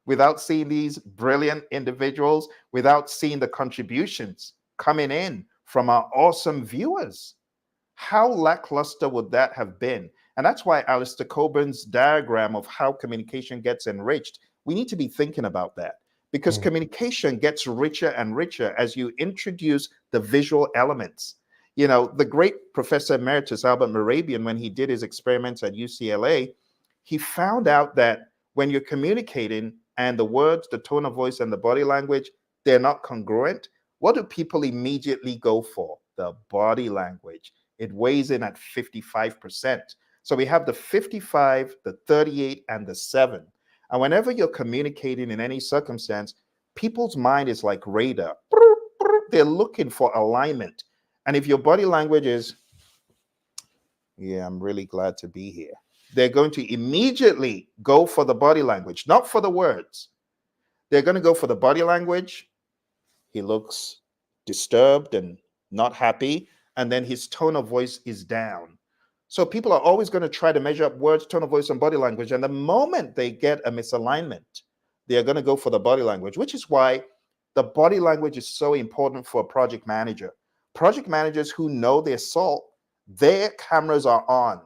without seeing these brilliant individuals, without seeing the contributions coming in from our awesome viewers? How lackluster would that have been? And that's why Alistair Coburn's diagram of how communication gets enriched, we need to be thinking about that, because communication gets richer and richer as you introduce the visual elements. You know, the great Professor Emeritus Albert Mehrabian, when he did his experiments at UCLA, he found out that when you're communicating and the words, the tone of voice, and the body language, they're not congruent, what do people immediately go for? The body language. It weighs in at 55%. So we have the 55, the 38, and the 7. And whenever you're communicating in any circumstance, people's mind is like radar. They're looking for alignment. And if your body language is, yeah, I'm really glad to be here, they're going to immediately go for the body language, not for the words. They're going to go for the body language. He looks disturbed and not happy. And then his tone of voice is down. So people are always going to try to measure up words, tone of voice, and body language. And the moment they get a misalignment, they are going to go for the body language, which is why the body language is so important for a project manager. Project managers who know their salt, their cameras are on.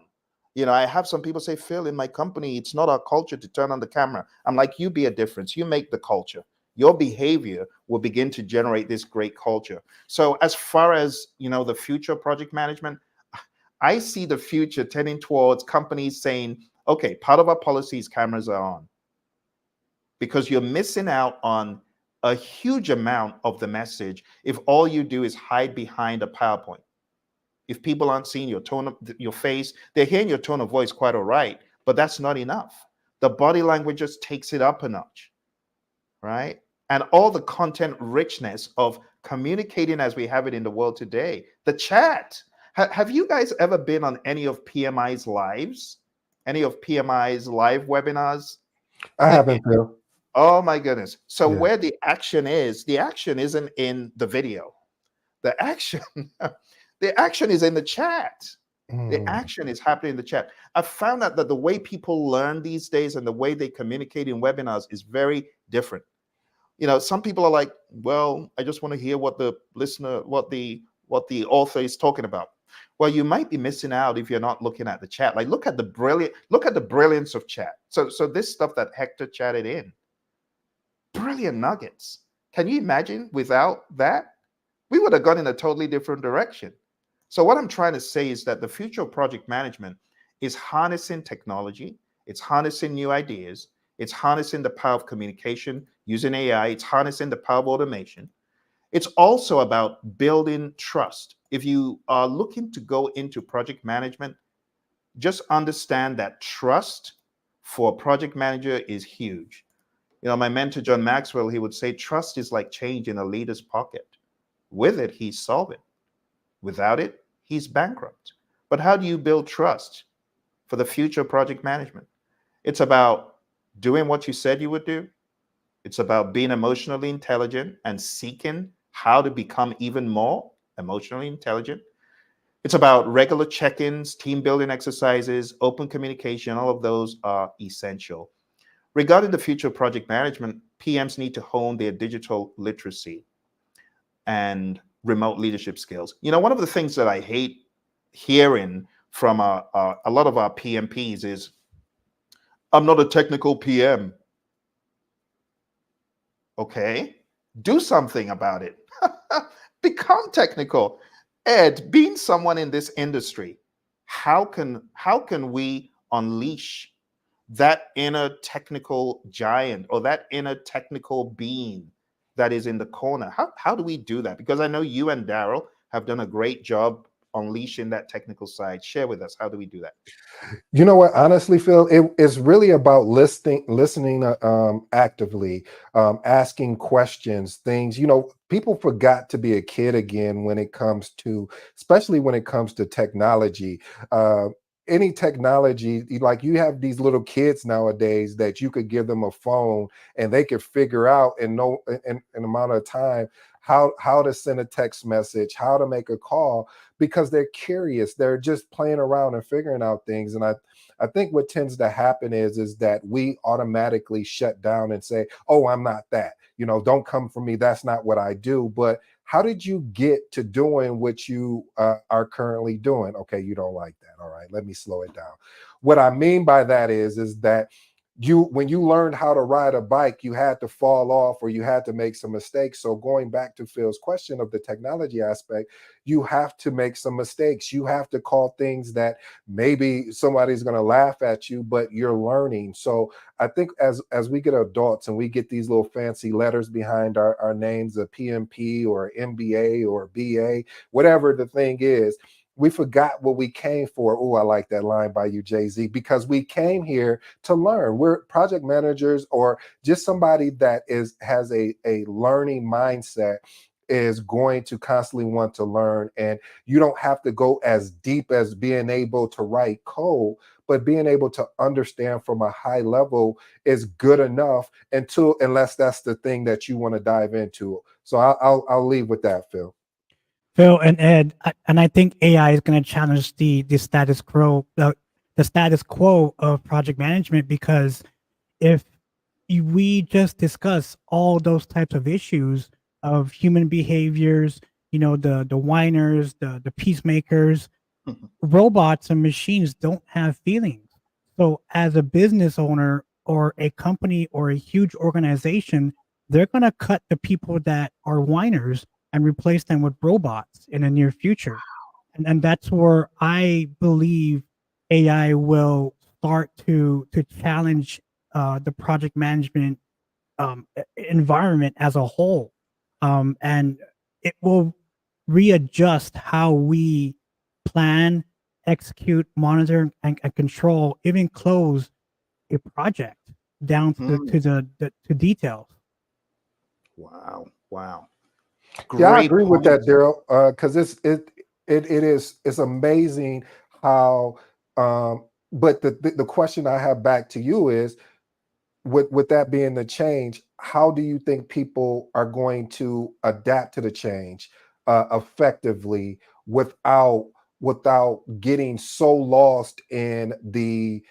You know, I have some people say, Phil, in my company, it's not our culture to turn on the camera. I'm like, you be a difference. You make the culture. Your behavior will begin to generate this great culture. So as far as, you know, the future of project management, I see the future tending towards companies saying, okay, part of our policy is cameras are on, because you're missing out on a huge amount of the message if all you do is hide behind a PowerPoint. If people aren't seeing your tone of your face, they're hearing your tone of voice quite all right, but that's not enough. The body language just takes it up a notch, right? And all the content richness of communicating as we have it in the world today, the chat. Have you guys ever been on any of PMI's lives? Any of PMI's live webinars? I haven't, Phil. Oh my goodness. So Yeah. where the action isn't in the video. The action, the action is in the chat. The action is happening in the chat. I've found out that the way people learn these days and the way they communicate in webinars is very different. You know, some people are like, well, I just want to hear what the listener, what the author is talking about. Well, you might be missing out if you're not looking at the chat. Like, look at the brilliance of chat. So this stuff that Hector chatted in, brilliant nuggets. Can you imagine without that? We would have gone in a totally different direction. So what I'm trying to say is that the future of project management is harnessing technology. It's harnessing new ideas. It's harnessing the power of communication using AI. It's harnessing the power of automation. It's also about building trust. If you are looking to go into project management, just understand that trust for a project manager is huge. My mentor, John Maxwell, he would say, trust is like change in a leader's pocket. With it, he's solvent. Without it, he's bankrupt. But how do you build trust for the future of project management? It's about doing what you said you would do. It's about being emotionally intelligent and seeking how to become even more emotionally intelligent. It's about regular check-ins, team building exercises, open communication. All of those are essential. Regarding the future of project management, PMs need to hone their digital literacy and remote leadership skills. One of the things that I hate hearing from a lot of our PMPs is, I'm not a technical PM. Okay, do something about it. Become technical. Ed, being someone in this industry, how can we unleash that inner technical giant or that inner technical being that is in the corner? How do we do that? Because I know you and Daryl have done a great job unleashing that technical side. Share with us, how do we do that? You know what? Honestly, Phil, it's really about listening actively, asking questions, things. People forgot to be a kid again when it comes to, especially when it comes to technology. Any technology, like you have these little kids nowadays that you could give them a phone and they could figure out in an amount of time how to send a text message, how to make a call, because they're curious. They're just playing around and figuring out things. And I think what tends to happen is that we automatically shut down and say, oh, I'm not that. Don't come for me. That's not what I do. But how did you get to doing what you are currently doing? Okay, you don't like that. All right, let me slow it down. What I mean by that is that when you learned how to ride a bike, you had to fall off or you had to make some mistakes. So going back to Phil's question of the technology aspect, you have to make some mistakes. You have to call things that maybe somebody's going to laugh at you, but you're learning. So I think as we get adults and we get these little fancy letters behind our names, a PMP or MBA or BA, whatever the thing is, we forgot what we came for. Oh, I like that line by you, Jay-Z, because we came here to learn. We're project managers, or just somebody that has a learning mindset is going to constantly want to learn. And you don't have to go as deep as being able to write code, but being able to understand from a high level is good enough unless that's the thing that you want to dive into. So I'll leave with that, Phil. Phil and Ed, and I think AI is going to challenge the status quo, the status quo of project management, because if we just discuss all those types of issues of human behaviors, the whiners, the peacemakers, robots and machines don't have feelings. So as a business owner or a company or a huge organization, they're going to cut the people that are whiners and replace them with robots in the near future. And that's where I believe AI will start to challenge the project management environment as a whole. And it will readjust how we plan, execute, monitor, and control, even close a project down to the details. Wow. Yeah, I agree with that, Daryl, because it's amazing how. But the question I have back to you is, with that being the change, how do you think people are going to adapt to the change effectively without getting so lost in the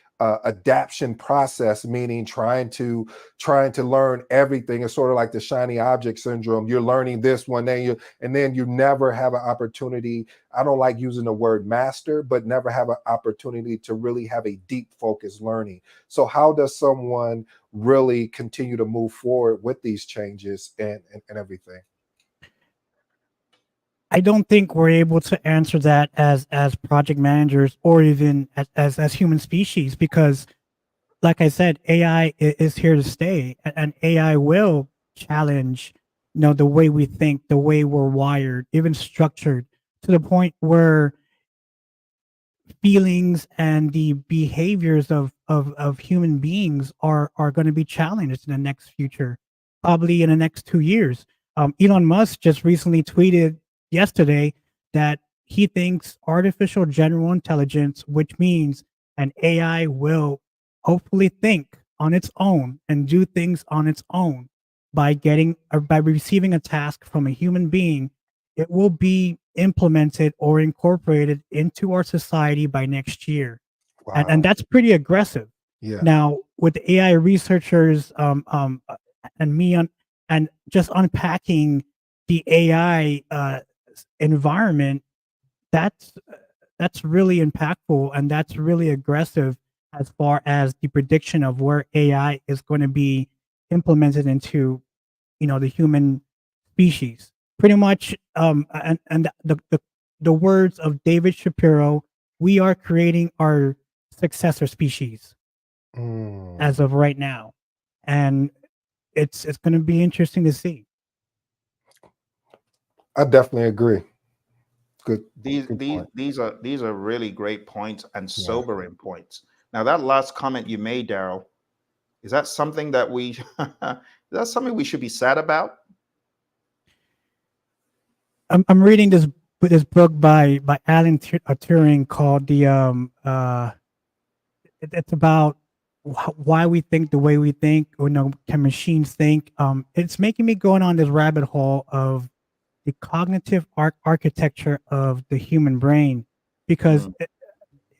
adaptation process, meaning trying to learn everything? It's sort of like the shiny object syndrome. You're learning this one day, and then you never have an opportunity. I don't like using the word master, but never have an opportunity to really have a deep focused learning. So how does someone really continue to move forward with these changes and everything? I don't think we're able to answer that as project managers or even as human species, because like I said, AI is here to stay, and AI will challenge, the way we think, the way we're wired, even structured, to the point where feelings and the behaviors of of human beings are going to be challenged in the next future, probably in the next 2 years. Elon Musk just recently tweeted yesterday that he thinks artificial general intelligence, which means an AI will hopefully think on its own and do things on its own by getting or by receiving a task from a human being, it will be implemented or incorporated into our society by next year. And Wow. that's pretty aggressive. Yeah. Now, with AI researchers and me on and just unpacking the AI environment, that's that's really impactful and that's really aggressive as far as the prediction of where AI is going to be implemented into, the human species. Pretty much, and the words of David Shapiro, we are creating our successor species Mm. as of right now, and it's going to be interesting to see. I definitely agree. Good. These Good these point. these are really great points and Yeah. sobering points. Now, that last comment you made, Daryl, is that something that we is that something we should be sad about? I'm reading this book by Alan Turing called it's about why we think the way we think, or can machines think. It's making me going on this rabbit hole of the cognitive architecture of the human brain, because Mm,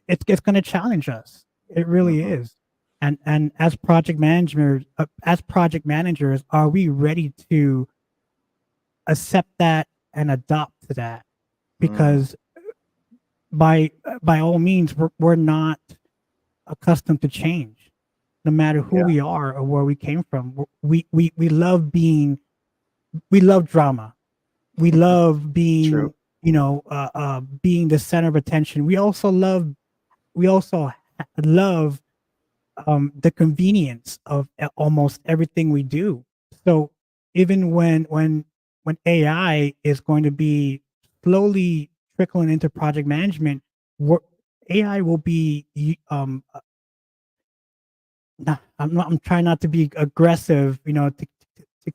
it's going to challenge us. It really mhm. is. And as project managers, are we ready to accept that and adopt to that? Mm, Because by all means, we're not accustomed to change, no matter who yeah, we are or where we came from. We love we love drama. We love true. being the center of attention. We also love the convenience of almost everything we do. So even when AI is going to be slowly trickling into project management, we're- AI will be I'm trying not to be aggressive, to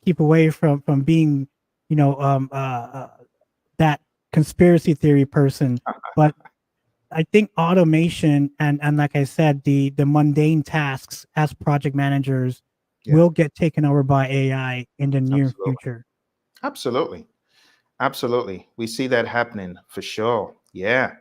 keep away from being, that conspiracy theory person. But I think automation and like I said, the mundane tasks as project managers Yeah, will get taken over by AI in the near absolutely. future. Absolutely. Absolutely. We see that happening for sure. Yeah.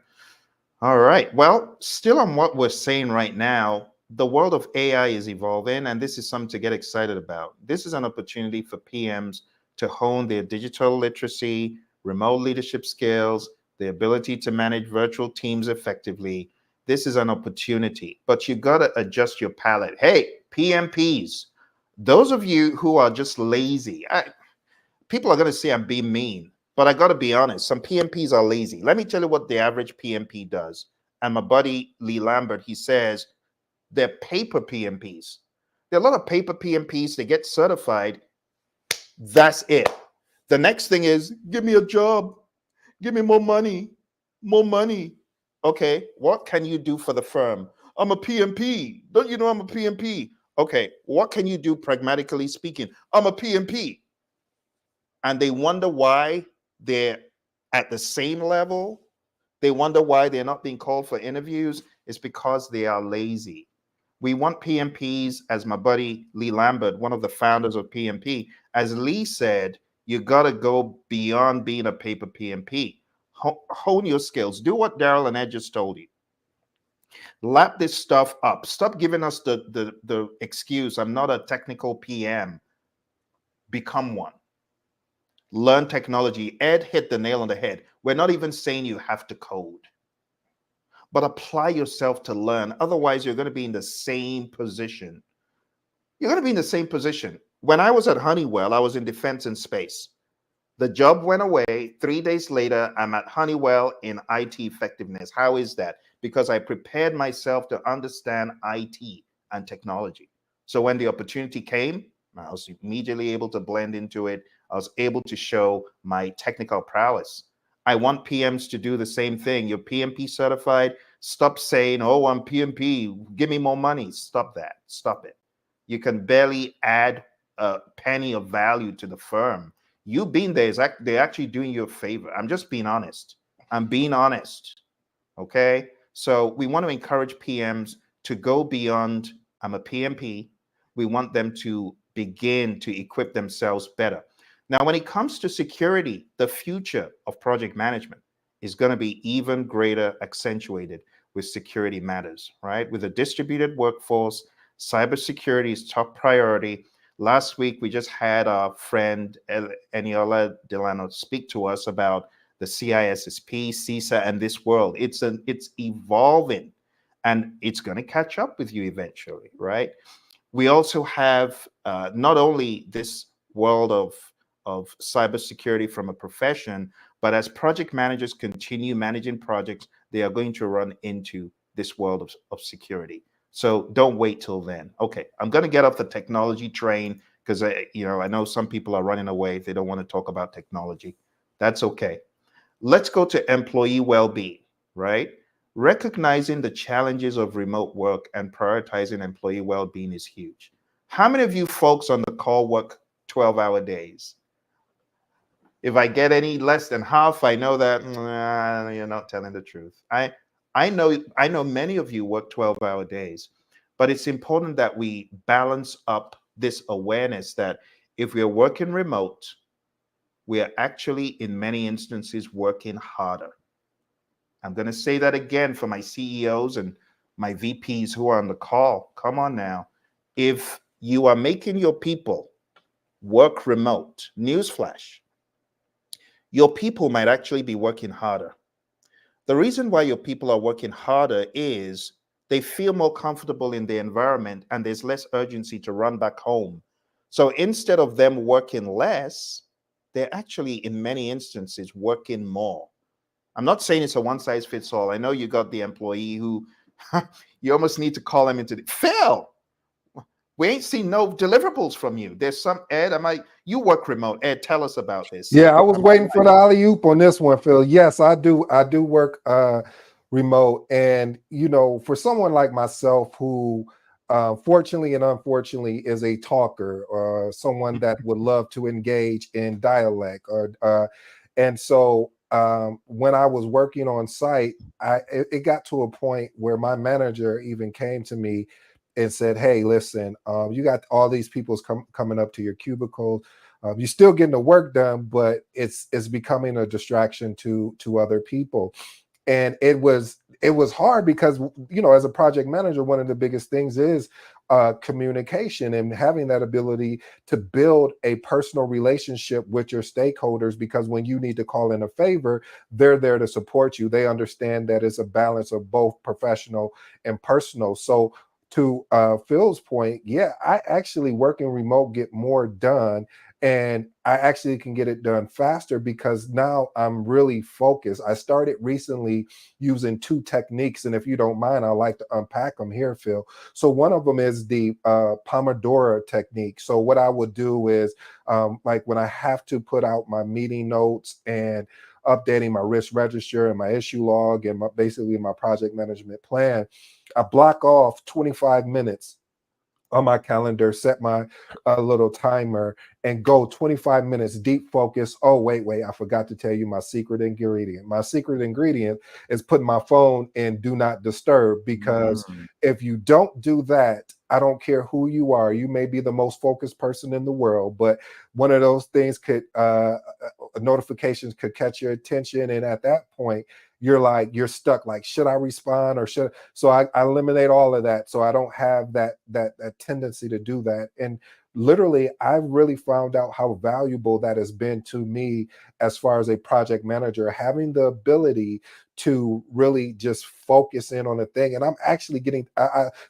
All right. Well, still on what we're saying right now, the world of AI is evolving, and this is something to get excited about. This is an opportunity for PMs to hone their digital literacy, remote leadership skills, the ability to manage virtual teams effectively. This is an opportunity, but you got to adjust your palette. Hey, PMPs, those of you who are just lazy, people are going to say I'm being mean, but I got to be honest. Some PMPs are lazy. Let me tell you what the average PMP does. And my buddy Lee Lambert, he says they're paper PMPs. There are a lot of paper PMPs. They get certified. That's it. The next thing is give me a job, give me more money, more money. Okay, what can you do for the firm? I'm a PMP. Don't you know I'm a PMP? Okay, what can you do pragmatically speaking? I'm a PMP, and they wonder why they're at the same level. They wonder why they're not being called for interviews. It's because they are lazy. We want PMPs, as my buddy Lee Lambert, one of the founders of PMP, as Lee said, you got to go beyond being a paper PMP. Hone your skills. Do what Daryl and Ed just told you. Lap this stuff up. Stop giving us the excuse, I'm not a technical PM. Become one. Learn technology. Ed hit the nail on the head. We're not even saying you have to code, but apply yourself to learn. Otherwise, you're going to be in the same position. You're going to be in the same position. When I was at Honeywell, I was in defense and space. The job went away. 3 days later, I'm at Honeywell in IT effectiveness. How is that? Because I prepared myself to understand IT and technology. So when the opportunity came, I was immediately able to blend into it. I was able to show my technical prowess. I want PMs to do the same thing. You're PMP certified, Stop saying, oh, I'm PMP, give me more money. Stop that. Stop it. You can barely add a penny of value to the firm. You being there is they're actually doing you a favor. I'm just being honest. I'm being honest. Okay. So we want to encourage PMs to go beyond, I'm a PMP. We want them to begin to equip themselves better. Now, when it comes to security, the future of project management is going to be even greater accentuated with security matters, right? With a distributed workforce, cybersecurity is top priority. Last week, we just had our friend Eniola Delano speak to us about the CISSP, CISA, and this world. It's evolving, and it's going to catch up with you eventually, right? We also have not only this world of cybersecurity from a profession, but as project managers continue managing projects, they are going to run into this world of security. So don't wait till then. Okay, I'm going to get off the technology train because I know some people are running away. They don't want to talk about technology. That's okay. Let's go to employee well-being, right? Recognizing the challenges of remote work and prioritizing employee well-being is huge. How many of you folks on the call work 12-hour days? If I get any less than half, I know that you're not telling the truth. I know many of you work 12-hour days, but it's important that we balance up this awareness that if we are working remote, we are actually in many instances working harder. I'm going to say that again for my CEOs and my VPs who are on the call. Come on now. If you are making your people work remote, newsflash, your people might actually be working harder. The reason why your people are working harder is they feel more comfortable in the environment and there's less urgency to run back home. So instead of them working less, they're actually in many instances working more. I'm not saying it's a one size fits all. I know you got the employee who you almost need to call him into the Phil. We ain't seen no deliverables from you. There's some Ed. You work remote. Ed, tell us about this. Yeah, I was waiting for the alley oop on this one, Phil. Yes, I do. I do work remote, and for someone like myself who, fortunately and unfortunately, is a talker or someone that would love to engage in dialect, and so when I was working on site, it got to a point where my manager even came to me and said, "Hey, listen, you got all these people coming up to your cubicle. You're still getting the work done, but it's becoming a distraction to other people." And it was hard because as a project manager, one of the biggest things is communication and having that ability to build a personal relationship with your stakeholders, because when you need to call in a favor, they're there to support you. They understand that it's a balance of both professional and personal. So to Phil's point, yeah, I actually working remote get more done, and I actually can get it done faster because now I'm really focused. I started recently using two techniques, and if you don't mind, I'd like to unpack them here, Phil. So one of them is the Pomodoro technique. So what I would do is like when I have to put out my meeting notes and updating my risk register and my issue log and basically my project management plan, I block off 25 minutes on my calendar, set my little timer, and go 25 minutes deep focus. Oh, wait, I forgot to tell you my secret ingredient. My secret ingredient is putting my phone in do not disturb, because if you don't do that, I don't care who you are. You may be the most focused person in the world, but one of those things could, notifications could catch your attention. And at that point, you're stuck. Like, should I respond or should? So I eliminate all of that, so I don't have that tendency to do that. And literally, I've really found out how valuable that has been to me as far as a project manager, having the ability to really just focus in on a thing. And I'm actually getting,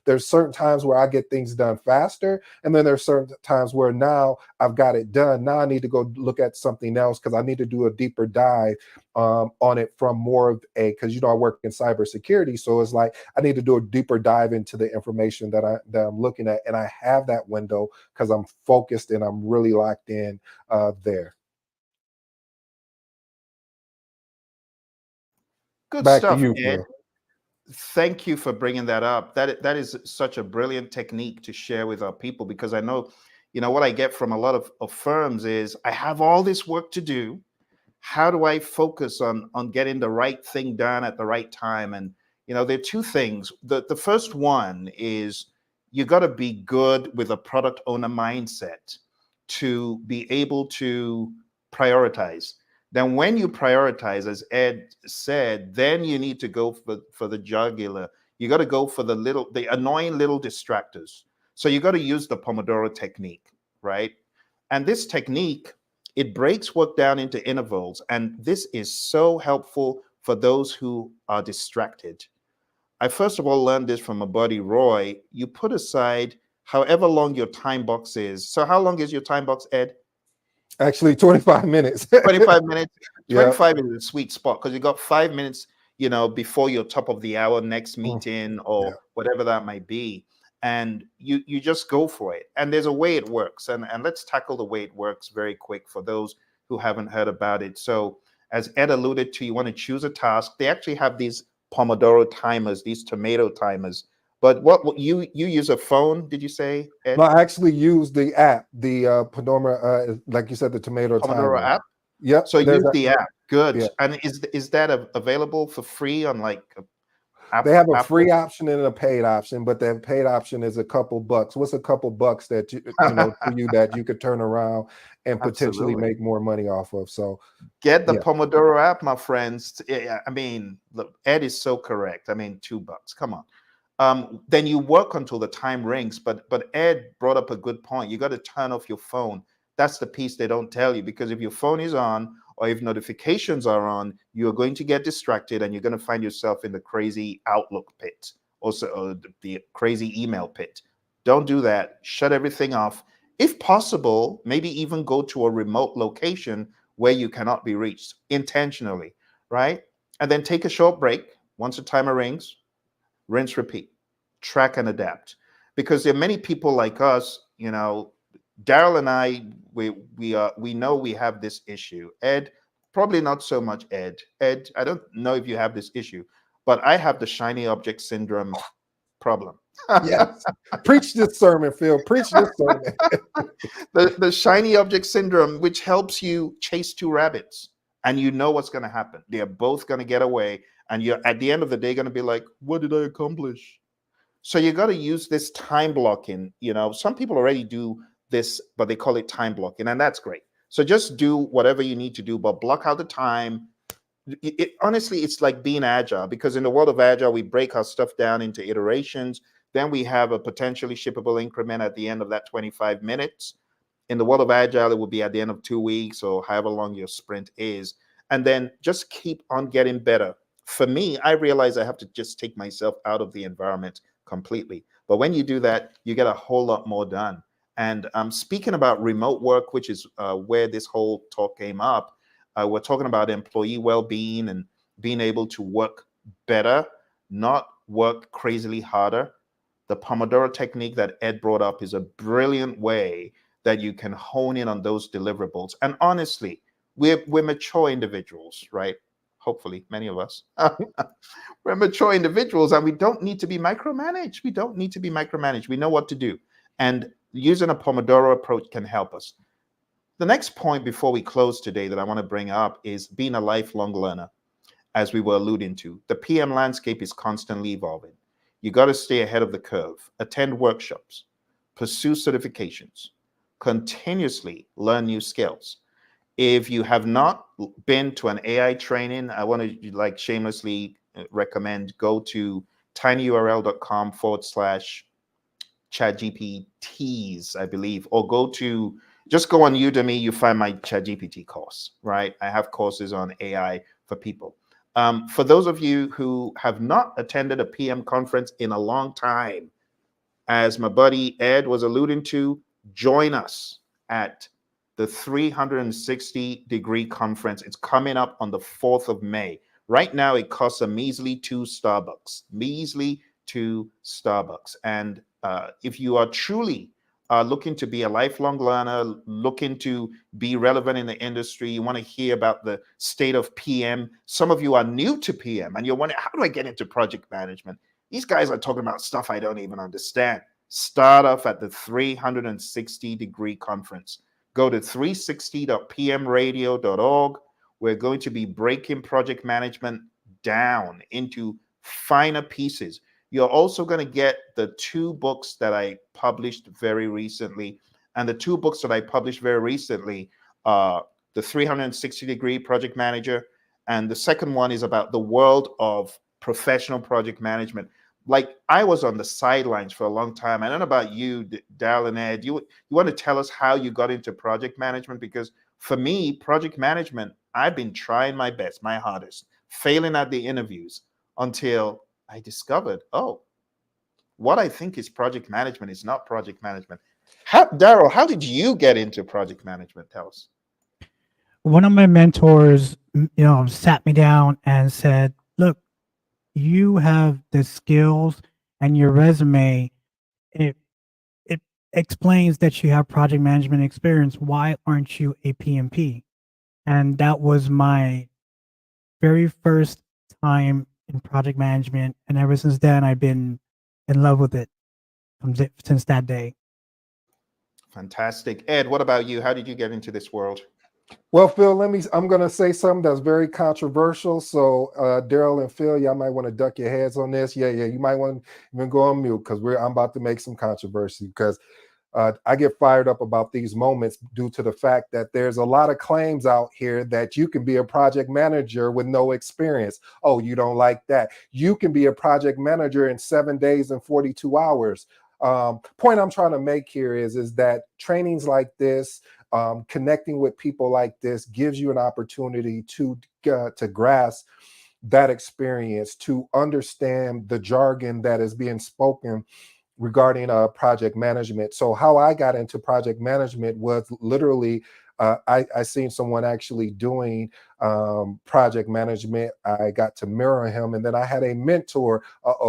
there's certain times where I get things done faster. And then there's certain times where now I've got it done. Now I need to go look at something else because I need to do a deeper dive on it from more of because I work in cybersecurity. So it's like, I need to do a deeper dive into the information that I'm looking at. And I have that window because I'm focused and I'm really locked in there. Good Back stuff, to you, Ed. Phil. Thank you for bringing that up. That is such a brilliant technique to share with our people, because I know, what I get from a lot of firms is, I have all this work to do. How do I focus on getting the right thing done at the right time? And there are two things. The first one is, you got to be good with a product owner mindset to be able to prioritize. Then when you prioritize, as Ed said, then you need to go for the jugular. You got to go for the annoying little distractors. So you got to use the Pomodoro technique, right? And this technique, it breaks work down into intervals. And this is so helpful for those who are distracted. I first of all learned this from my buddy Roy. You put aside however long your time box is. So how long is your time box, Ed? Actually, 25 minutes. 25 minutes. Yeah. 25 is a sweet spot, because you got 5 minutes, before your top of the hour next meeting, or Yeah. whatever that might be. And you just go for it. And there's a way it works. And let's tackle the way it works very quick for those who haven't heard about it. So as Ed alluded to, you want to choose a task. They actually have these Pomodoro timers, these tomato timers. But what you use a phone, did you say, Ed? No, I actually use the app, the Pomodoro, like you said, the tomato Pomodoro timer. app? Yep. So there's use the app. Good. Yeah. And is that available for free on like They have a Apple? free option and a paid option, but that paid option is a couple bucks. What's a couple bucks that for you that you could turn around and potentially Absolutely. make more money off of? So Get the Yeah. Pomodoro app, my friends. Yeah, I mean, look, Ed is so correct. I mean, $2. Come on. Then you work until the time rings. But Ed brought up a good point. You got to turn off your phone. That's the piece they don't tell you, because if your phone is on, or if notifications are on, you're going to get distracted, and you're going to find yourself in the crazy Outlook pit, also, or the crazy email pit. Don't do that. Shut everything off. If possible, maybe even go to a remote location where you cannot be reached intentionally, right? And then take a short break. Once the timer rings, rinse, repeat, track and adapt. Because there are many people like us, Daryl and I, we know we have this issue. Ed, probably not so much Ed. Ed, I don't know if you have this issue, but I have the shiny object syndrome problem. yes, preach this sermon, Phil. Preach this sermon. The shiny object syndrome, which helps you chase two rabbits, and you know what's going to happen. They're both going to get away, and you're at the end of the day going to be like, what did I accomplish? So you got to use this time blocking. Some people already do this, but they call it time blocking, and that's great. So just do whatever you need to do, but block out the time. Honestly, it's like being agile, because in the world of agile, we break our stuff down into iterations. Then we have a potentially shippable increment at the end of that 25 minutes. In the world of agile, it will be at the end of 2 weeks, or however long your sprint is. And then just keep on getting better. For me, I realize I have to just take myself out of the environment completely. But when you do that, you get a whole lot more done. And speaking about remote work, which is where this whole talk came up, we're talking about employee well-being and being able to work better, not work crazily harder. The Pomodoro technique that Ed brought up is a brilliant way that you can hone in on those deliverables. And honestly, we're mature individuals, right? Hopefully, many of us. We're mature individuals, and we don't need to be micromanaged. We don't need to be micromanaged. We know what to do. And using a Pomodoro approach can help us. The next point before we close today that I want to bring up is being a lifelong learner, as we were alluding to. The PM landscape is constantly evolving. You got to stay ahead of the curve, attend workshops, pursue certifications, continuously learn new skills. If you have not been to an AI training, I want to shamelessly recommend go to tinyurl.com/ChatGPTs, I believe, or just go on Udemy. You find my ChatGPT course, right? I have courses on AI for people. For those of you who have not attended a PM conference in a long time, as my buddy Ed was alluding to, join us at the 360-degree conference. It's coming up on the 4th of May. Right now, it costs a measly $2 Starbucks. And if you are truly are looking to be a lifelong learner, looking to be relevant in the industry, you want to hear about the state of PM. Some of you are new to PM and you're wondering, how do I get into project management? These guys are talking about stuff I don't even understand. Start off at the 360-degree conference. Go to 360.pmradio.org. We're going to be breaking project management down into finer pieces. You're also going to get the 2 books that I published very recently. And the 2 books that I published very recently are The 360-Degree Project Manager. And the second one is about the world of professional project management. Like, I was on the sidelines for a long time. I don't know about you, Dal and Ed. You want to tell us how you got into project management? Because for me, project management, I've been trying my best, my hardest, failing at the interviews until I discovered, oh, what I think is project management is not project management. Daryl, how did you get into project management? Tell us. One of my mentors, sat me down and said, "Look, you have the skills, and your resume, it it explains that you have project management experience. Why aren't you a PMP?" And that was my very first time in project management, and ever since then, I've been in love with it since that day. Fantastic. Ed, what about you? How did you get into this world? Well, Phil, I'm going to say something that's very controversial. So, Daryl and Phil, y'all might want to duck your heads on this. Yeah, you might want to even go on mute because I'm about to make some controversy because I get fired up about these moments due to the fact that there's a lot of claims out here that you can be a project manager with no experience. Oh, you don't like that? You can be a project manager in 7 days and 42 hours. Point I'm trying to make here is that trainings like this, connecting with people like this, gives you an opportunity to grasp that experience, to understand the jargon that is being spoken regarding project management. So how I got into project management was literally I seen someone actually doing project management. I got to mirror him, and then I had a mentor.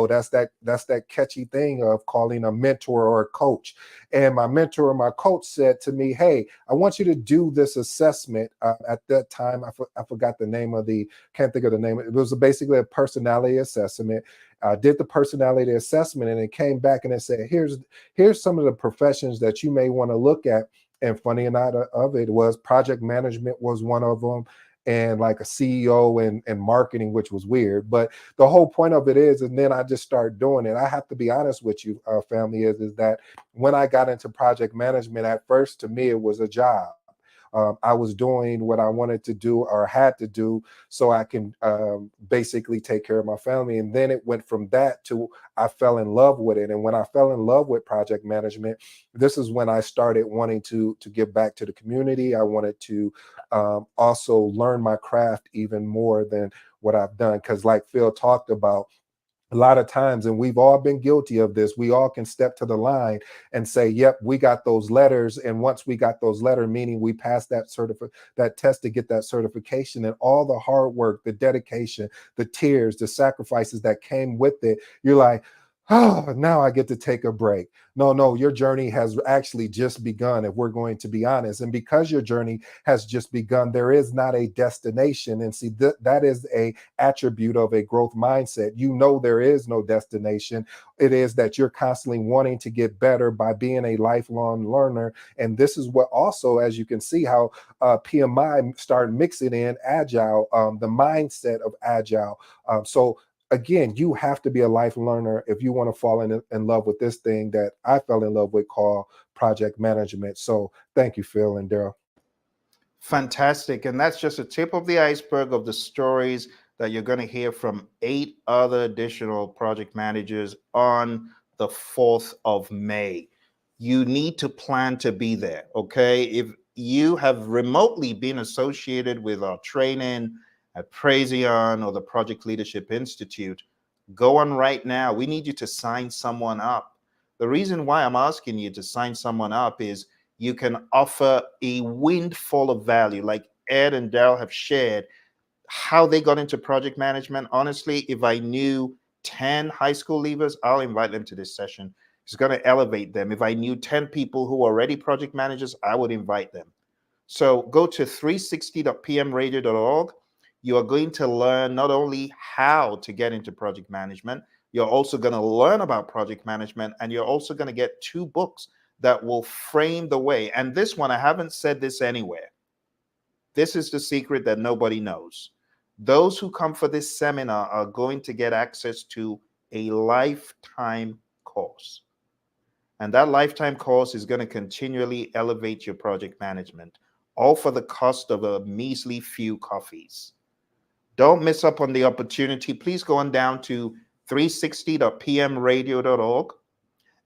That's that catchy thing of calling a mentor or a coach. And my mentor and my coach said to me, "Hey, I want you to do this assessment." At that time, I forgot the name of can't think of the name. It was basically a personality assessment. I did the personality assessment, and it came back and it said, here's some of the professions that you may want to look at. And funny enough of it was project management was one of them, and like a CEO and marketing, which was weird. But the whole point of it is, and then I just started doing it. I have to be honest with you, family, is that when I got into project management, at first, to me, it was a job. I was doing what I wanted to do or had to do so I can basically take care of my family. And then it went from that to I fell in love with it. And when I fell in love with project management, this is when I started wanting to give back to the community. I wanted to also learn my craft even more than what I've done. Because like Phil talked about, a lot of times, and we've all been guilty of this, we all can step to the line and say, yep, we got those letters. And once we got those letters, meaning we passed that test to get that certification, and all the hard work, the dedication, the tears, the sacrifices that came with it, you're like, oh, now I get to take a break. No, your journey has actually just begun, if we're going to be honest. And because your journey has just begun, there is not a destination. And see, that is a attribute of a growth mindset. You know, there is no destination. It is that you're constantly wanting to get better by being a lifelong learner. And this is what also, as you can see, how PMI started mixing in agile, the mindset of agile. So again, you have to be a life learner if you want to fall in love with this thing that I fell in love with called project management. So thank you, Phil and Daryl. Fantastic. And that's just a tip of the iceberg of the stories that you're going to hear from 8 other additional project managers on the 4th of May. You need to plan to be there, okay? If you have remotely been associated with our training at Praizion or the Project Leadership Institute, go on right now. We need you to sign someone up. The reason why I'm asking you to sign someone up is you can offer a windfall of value, like Ed and Daryl have shared how they got into project management. Honestly, if I knew 10 high school leavers, I'll invite them to this session It's going to elevate them. If I knew 10 people who are already project managers, I would invite them. So go to 360.pmradio.org. You are going to learn not only how to get into project management, you're also going to learn about project management, and you're also going to get 2 books that will frame the way. And this one, I haven't said this anywhere. This is the secret that nobody knows. Those who come for this seminar are going to get access to a lifetime course. And that lifetime course is going to continually elevate your project management, all for the cost of a measly few coffees. Don't miss up on the opportunity. Please go on down to 360.pmradio.org,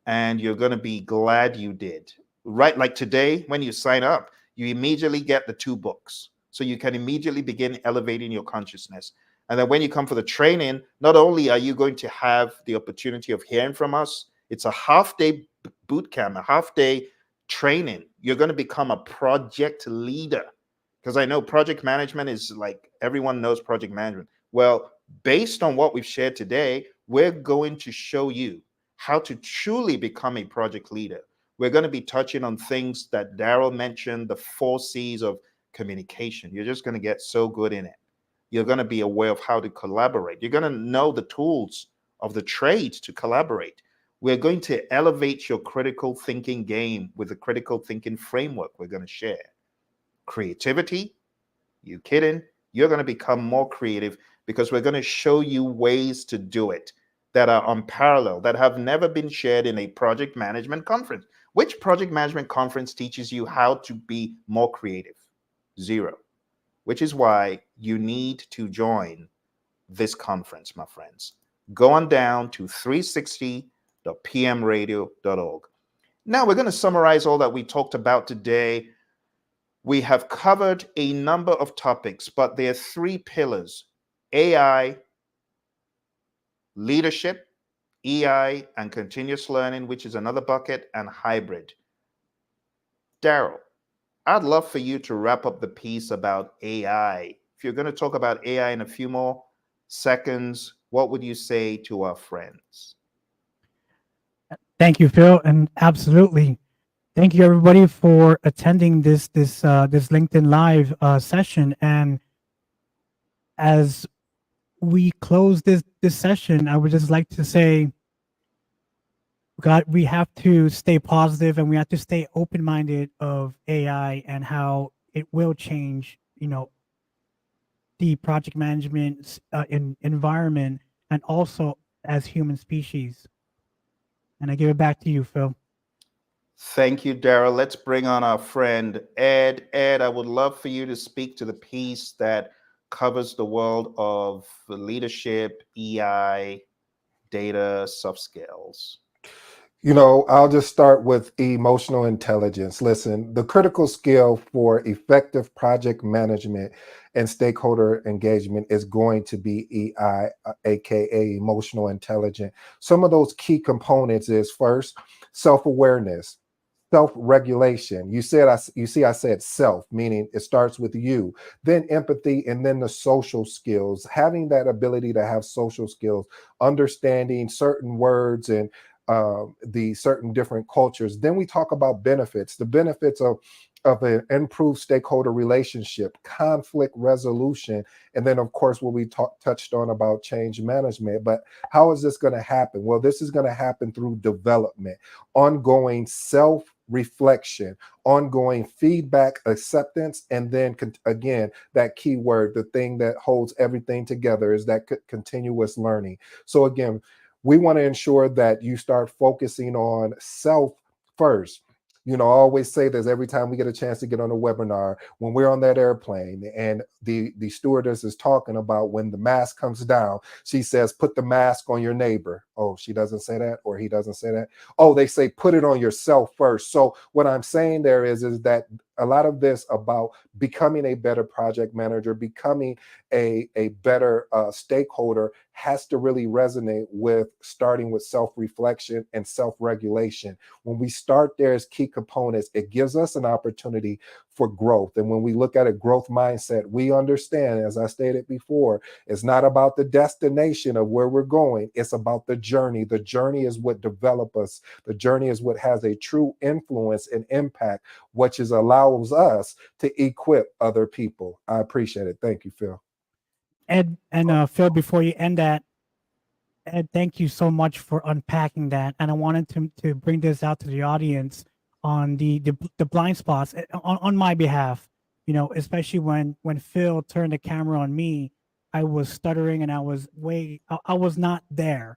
and you're going to be glad you did. Right, like today, when you sign up, you immediately get the 2 books. So you can immediately begin elevating your consciousness. And then when you come for the training, not only are you going to have the opportunity of hearing from us, it's a half-day boot camp, a half-day training. You're going to become a project leader. Because I know project management is like, everyone knows project management. Well, based on what we've shared today, we're going to show you how to truly become a project leader. We're going to be touching on things that Daryl mentioned, the 4 C's of communication. You're just going to get so good in it. You're going to be aware of how to collaborate. You're going to know the tools of the trade to collaborate. We're going to elevate your critical thinking game with the critical thinking framework we're going to share. Creativity, you kidding? You're going to become more creative because we're going to show you ways to do it that are unparalleled, that have never been shared in a project management conference. Which project management conference teaches you how to be more creative? 0. Which is why you need to join this conference, my friends. Go on down to 360.pmradio.org. Now we're going to summarize all that we talked about today. We have covered a number of topics, but there are 3 pillars: AI, leadership, EI, and continuous learning, which is another bucket, and hybrid. Daryl, I'd love for you to wrap up the piece about AI. If you're going to talk about AI in a few more seconds, what would you say to our friends? Thank you, Phil, and absolutely. Thank you, everybody, for attending this LinkedIn Live session. And as we close this session, I would just like to say, God, we have to stay positive, and we have to stay open-minded of AI and how it will change, the project management environment, and also as human species. And I give it back to you, Phil. Thank you, Daryl. Let's bring on our friend, Ed. Ed, I would love for you to speak to the piece that covers the world of leadership, EI, data, soft skills. I'll just start with emotional intelligence. Listen, the critical skill for effective project management and stakeholder engagement is going to be EI, aka emotional intelligence. Some of those key components is, first, self-awareness, self-regulation. You see, I said self, meaning it starts with you, then empathy, and then the social skills. Having that ability to have social skills, understanding certain words and the certain different cultures. Then we talk about benefits, the benefits of an improved stakeholder relationship, conflict resolution, and then of course what we touched on about change management. But how is this going to happen? Well, this is going to happen through development, ongoing self-reflection, ongoing feedback, acceptance, and then again, that key word, the thing that holds everything together, is that continuous learning. So again, we want to ensure that you start focusing on self first. I always say this every time we get a chance to get on a webinar, when we're on that airplane and the stewardess is talking about when the mask comes down, she says, put the mask on your neighbor. Oh, she doesn't say that, or he doesn't say that. Oh, they say, put it on yourself first. So what I'm saying there is that a lot of this about becoming a better project manager, becoming a better stakeholder, has to really resonate with starting with self-reflection and self-regulation. When we start there as key components, it gives us an opportunity for growth. And when we look at a growth mindset, we understand, as I stated before, it's not about the destination of where we're going. It's about the journey. The journey is what develops us. The journey is what has a true influence and impact, which is allows us to equip other people. I appreciate it. Thank you, Phil. Ed and Phil, before you end that, Ed, thank you so much for unpacking that. And I wanted to bring this out to the audience on the blind spots on my behalf. You know, especially when Phil turned the camera on me, I was stuttering and I was not there.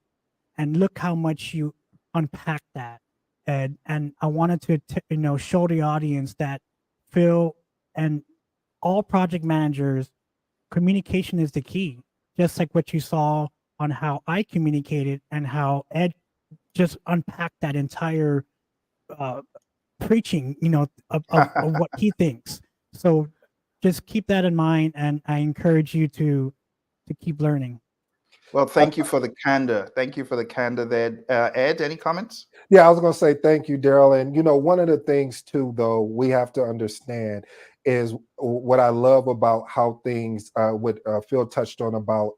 And look how much you unpacked that, Ed. And I wanted to show the audience that Phil and all project managers, communication is the key. Just like what you saw on how I communicated and how Ed just unpacked that entire preaching, of what he thinks. So just keep that in mind, and I encourage you to keep learning. Well, thank you for the candor. Thank you for the candor there. Ed, any comments? Yeah, I was going to say thank you, Daryl. And, one of the things, too, though, we have to understand is what I love about how things, what Phil touched on about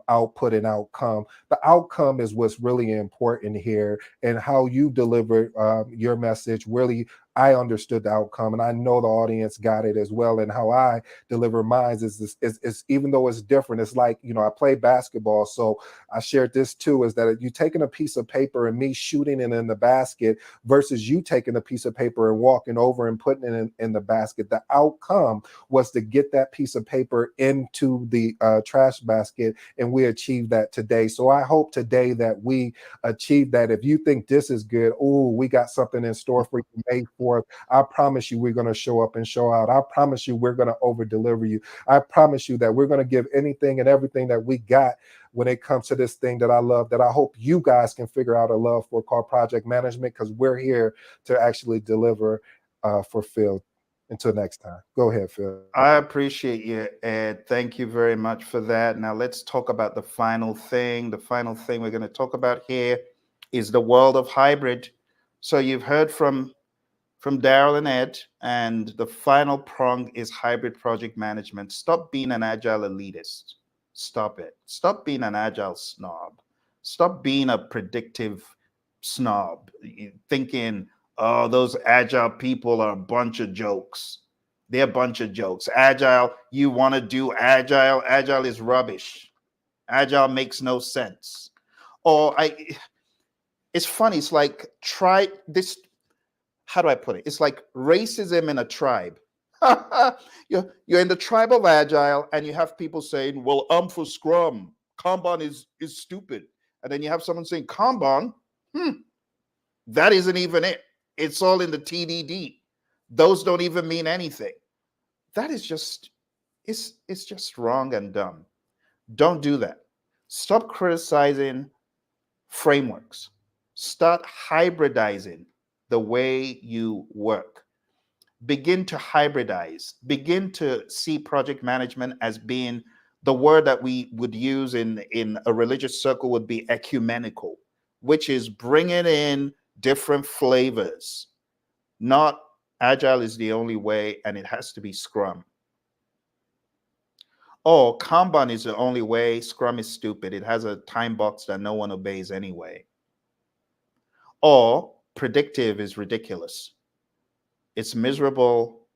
output and outcome. The outcome is what's really important here, and how you deliver your message. Really, I understood the outcome, and I know the audience got it as well. And how I deliver mine is even though it's different. It's like, I play basketball, so I shared this too. Is that you taking a piece of paper and me shooting it in the basket versus you taking a piece of paper and walking over and putting it in the basket. The outcome was to get that piece of paper into the trash basket, and we achieved that today. So I hope today that we achieve that. If you think this is good, we got something in store for you, May 4th. I promise you we're going to show up and show out. I promise you we're going to over deliver you. I promise you that we're going to give anything and everything that we got when it comes to this thing that I love, that I hope you guys can figure out a love for, called project management, because we're here to actually deliver for Phil. Until next time. Go ahead, Phil. I appreciate you, Ed. Thank you very much for that. Now let's talk about the final thing. The final thing we're going to talk about here is the world of hybrid. So you've heard from Daryl and Ed, and the final prong is hybrid project management. Stop being an agile elitist. Stop it. Stop being an agile snob. Stop being a predictive snob, thinking, oh, those agile people are a bunch of jokes. They're a bunch of jokes. Agile, you want to do agile? Agile is rubbish. Agile makes no sense. It's funny. It's like, try this. How do I put it? It's like racism in a tribe. You're in the tribe of agile, and you have people saying, well, I'm for Scrum. Kanban is stupid. And then you have someone saying, Kanban, that isn't even it. It's all in the TDD. Those don't even mean anything. That is just, it's just wrong and dumb. Don't do that. Stop criticizing frameworks. Start hybridizing the way you work. Begin to hybridize. Begin to see project management as being, the word that we would use in a religious circle would be ecumenical, which is bringing in different flavors. Not agile is the only way and it has to be Scrum. Or Kanban is the only way, Scrum is stupid. It has a time box that no one obeys anyway. Or predictive is ridiculous. It's miserable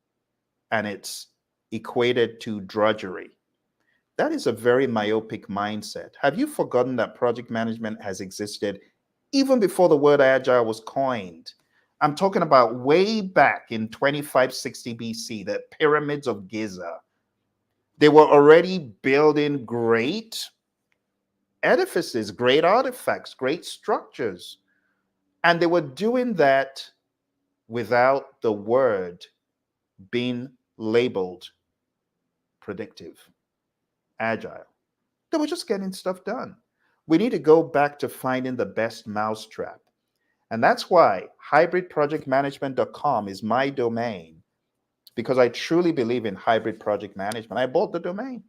and it's equated to drudgery. That is a very myopic mindset. Have you forgotten that project management has existed even before the word agile was coined? I'm talking about way back in 2560 BC, the pyramids of Giza. They were already building great edifices, great artifacts, great structures. And they were doing that without the word being labeled predictive, agile. They were just getting stuff done. We need to go back to finding the best mousetrap. And that's why hybridprojectmanagement.com is my domain, because I truly believe in hybrid project management. I bought the domain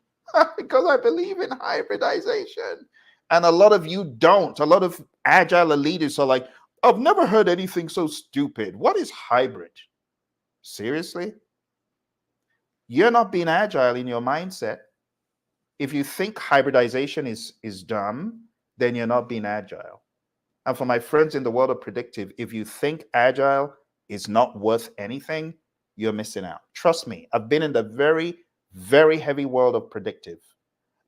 because I believe in hybridization. And a lot of you don't. A lot of agile elitists are like, I've never heard anything so stupid. What is hybrid? Seriously? You're not being agile in your mindset. If you think hybridization is dumb, then you're not being agile. And for my friends in the world of predictive, if you think agile is not worth anything, you're missing out. Trust me, I've been in the very, very heavy world of predictive.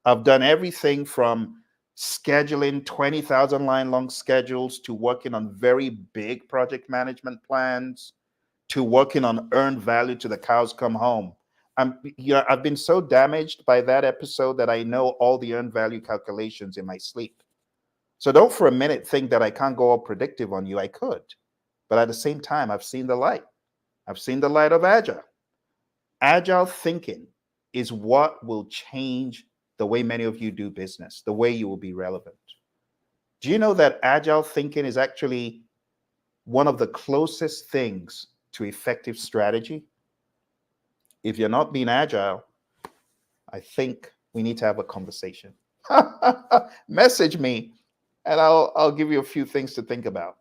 I've done everything from scheduling 20,000 line long schedules to working on very big project management plans to working on earned value to the cows come home. I've been so damaged by that episode that I know all the earned value calculations in my sleep. So don't for a minute think that I can't go all predictive on you. I could. But at the same time, I've seen the light. I've seen the light of agile. Agile thinking is what will change the way many of you do business, the way you will be relevant. Do you know that agile thinking is actually one of the closest things to effective strategy? If you're not being agile, I think we need to have a conversation. Message me and I'll give you a few things to think about.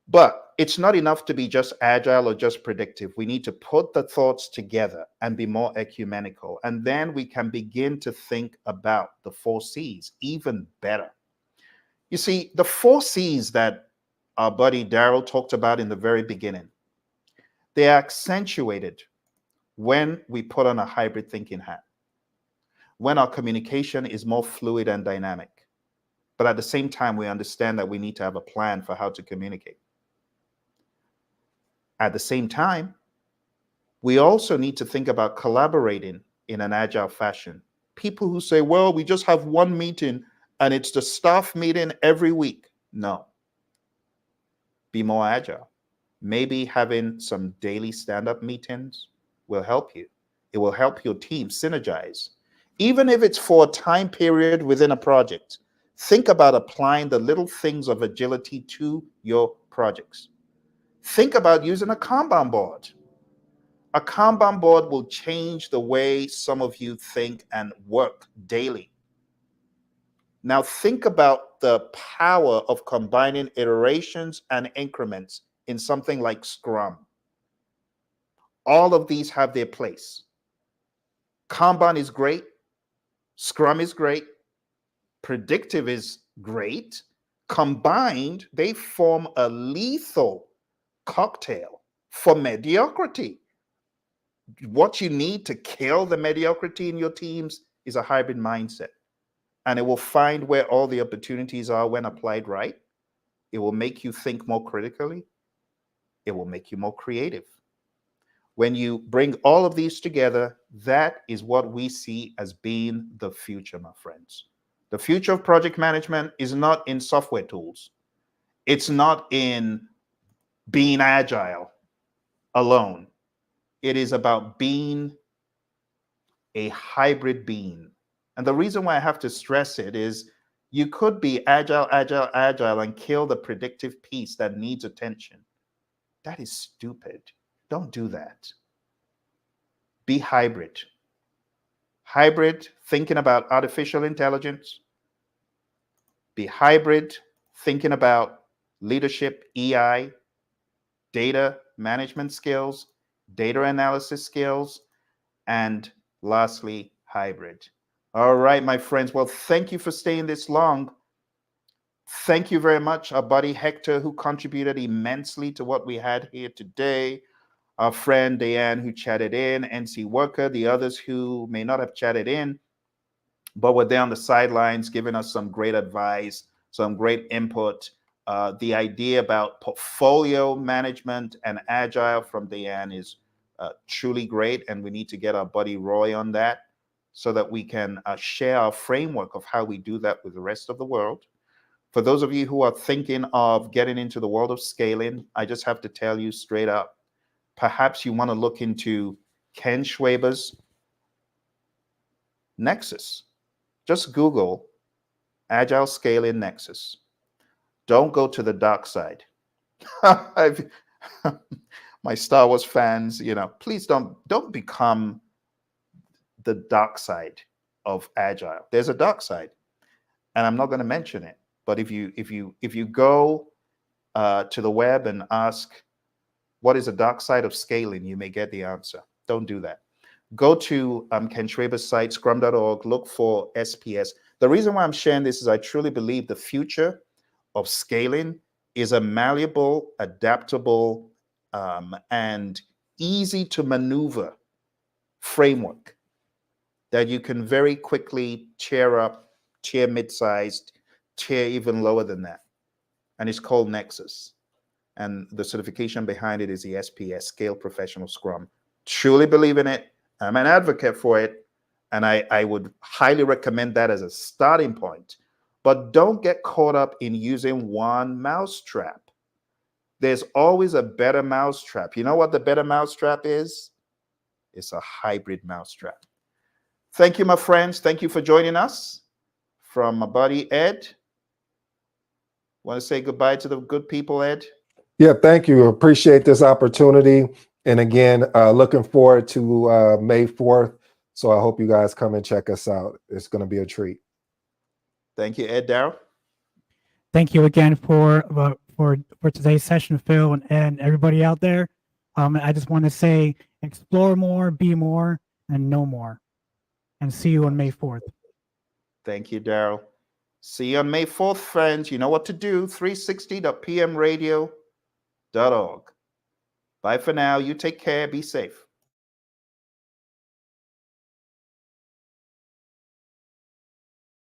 But it's not enough to be just agile or just predictive. We need to put the thoughts together and be more ecumenical. And then we can begin to think about the 4 C's even better. You see, the 4 C's that our buddy Daryl talked about in the very beginning, they are accentuated when we put on a hybrid thinking hat, when our communication is more fluid and dynamic. But at the same time, we understand that we need to have a plan for how to communicate. At the same time, we also need to think about collaborating in an agile fashion. People who say, well, we just have one meeting and it's the staff meeting every week. No. Be more agile. Maybe having some daily stand-up meetings will help you. It will help your team synergize. Even if it's for a time period within a project, think about applying the little things of agility to your projects. Think about using a Kanban board. A Kanban board will change the way some of you think and work daily. Now think about the power of combining iterations and increments in something like Scrum. All of these have their place. Kanban is great. Scrum is great. Predictive is great. Combined, they form a lethal cocktail for mediocrity. What you need to kill the mediocrity in your teams is a hybrid mindset. And it will find where all the opportunities are when applied right. It will make you think more critically. It will make you more creative. When you bring all of these together, that is what we see as being the future, my friends. The future of project management is not in software tools. It's not in being agile alone. It is about being a hybrid being. And the reason why I have to stress it is you could be agile and kill the predictive piece that needs attention. That is stupid. Don't do that. Be hybrid. Hybrid, thinking about artificial intelligence. Be hybrid, thinking about leadership, EI, data management skills, data analysis skills, and lastly, hybrid. All right, my friends. Well, thank you for staying this long. Thank you very much, our buddy Hector, who contributed immensely to what we had here today. Our friend Diane, who chatted in, NC Worker, the others who may not have chatted in, but were there on the sidelines giving us some great advice, some great input. The idea about portfolio management and agile from Diane is truly great, and we need to get our buddy Roy on that so that we can share our framework of how we do that with the rest of the world. For those of you who are thinking of getting into the world of scaling, I just have to tell you straight up, perhaps you want to look into Ken Schwaber's Nexus. Just Google Agile Scaling Nexus. Don't go to the dark side. My Star Wars fans, please don't become the dark side of Agile. There's a dark side, and I'm not going to mention it. But if you go to the web and ask what is the dark side of scaling, you may get the answer. Don't do that. go to Ken Schwaber's site, scrum.org, look for SPS. The reason why I'm sharing this is I truly believe the future of scaling is a malleable, adaptable, and easy to maneuver framework that you can very quickly tier up, tier mid-sized, tier even lower than that. And it's called Nexus. And the certification behind it is the SPS, Scale Professional Scrum. Truly believe in it. I'm an advocate for it. And I would highly recommend that as a starting point. But don't get caught up in using one mousetrap. There's always a better mousetrap. You know what the better mousetrap is? It's a hybrid mousetrap. Thank you, my friends. Thank you for joining us. From my buddy, Ed. Want to say goodbye to the good people, Ed? Yeah, thank you. Appreciate this opportunity. And again, looking forward to May 4th. So I hope you guys come and check us out. It's going to be a treat. Thank you, Ed. Daryl? Thank you again for today's session, Phil, and everybody out there. I just want to say, explore more, be more, and know more. And see you on May 4th. Thank you, Daryl. See you on May 4th, friends. You know what to do, 360.pmradio.org. Bye for now. You take care. Be safe.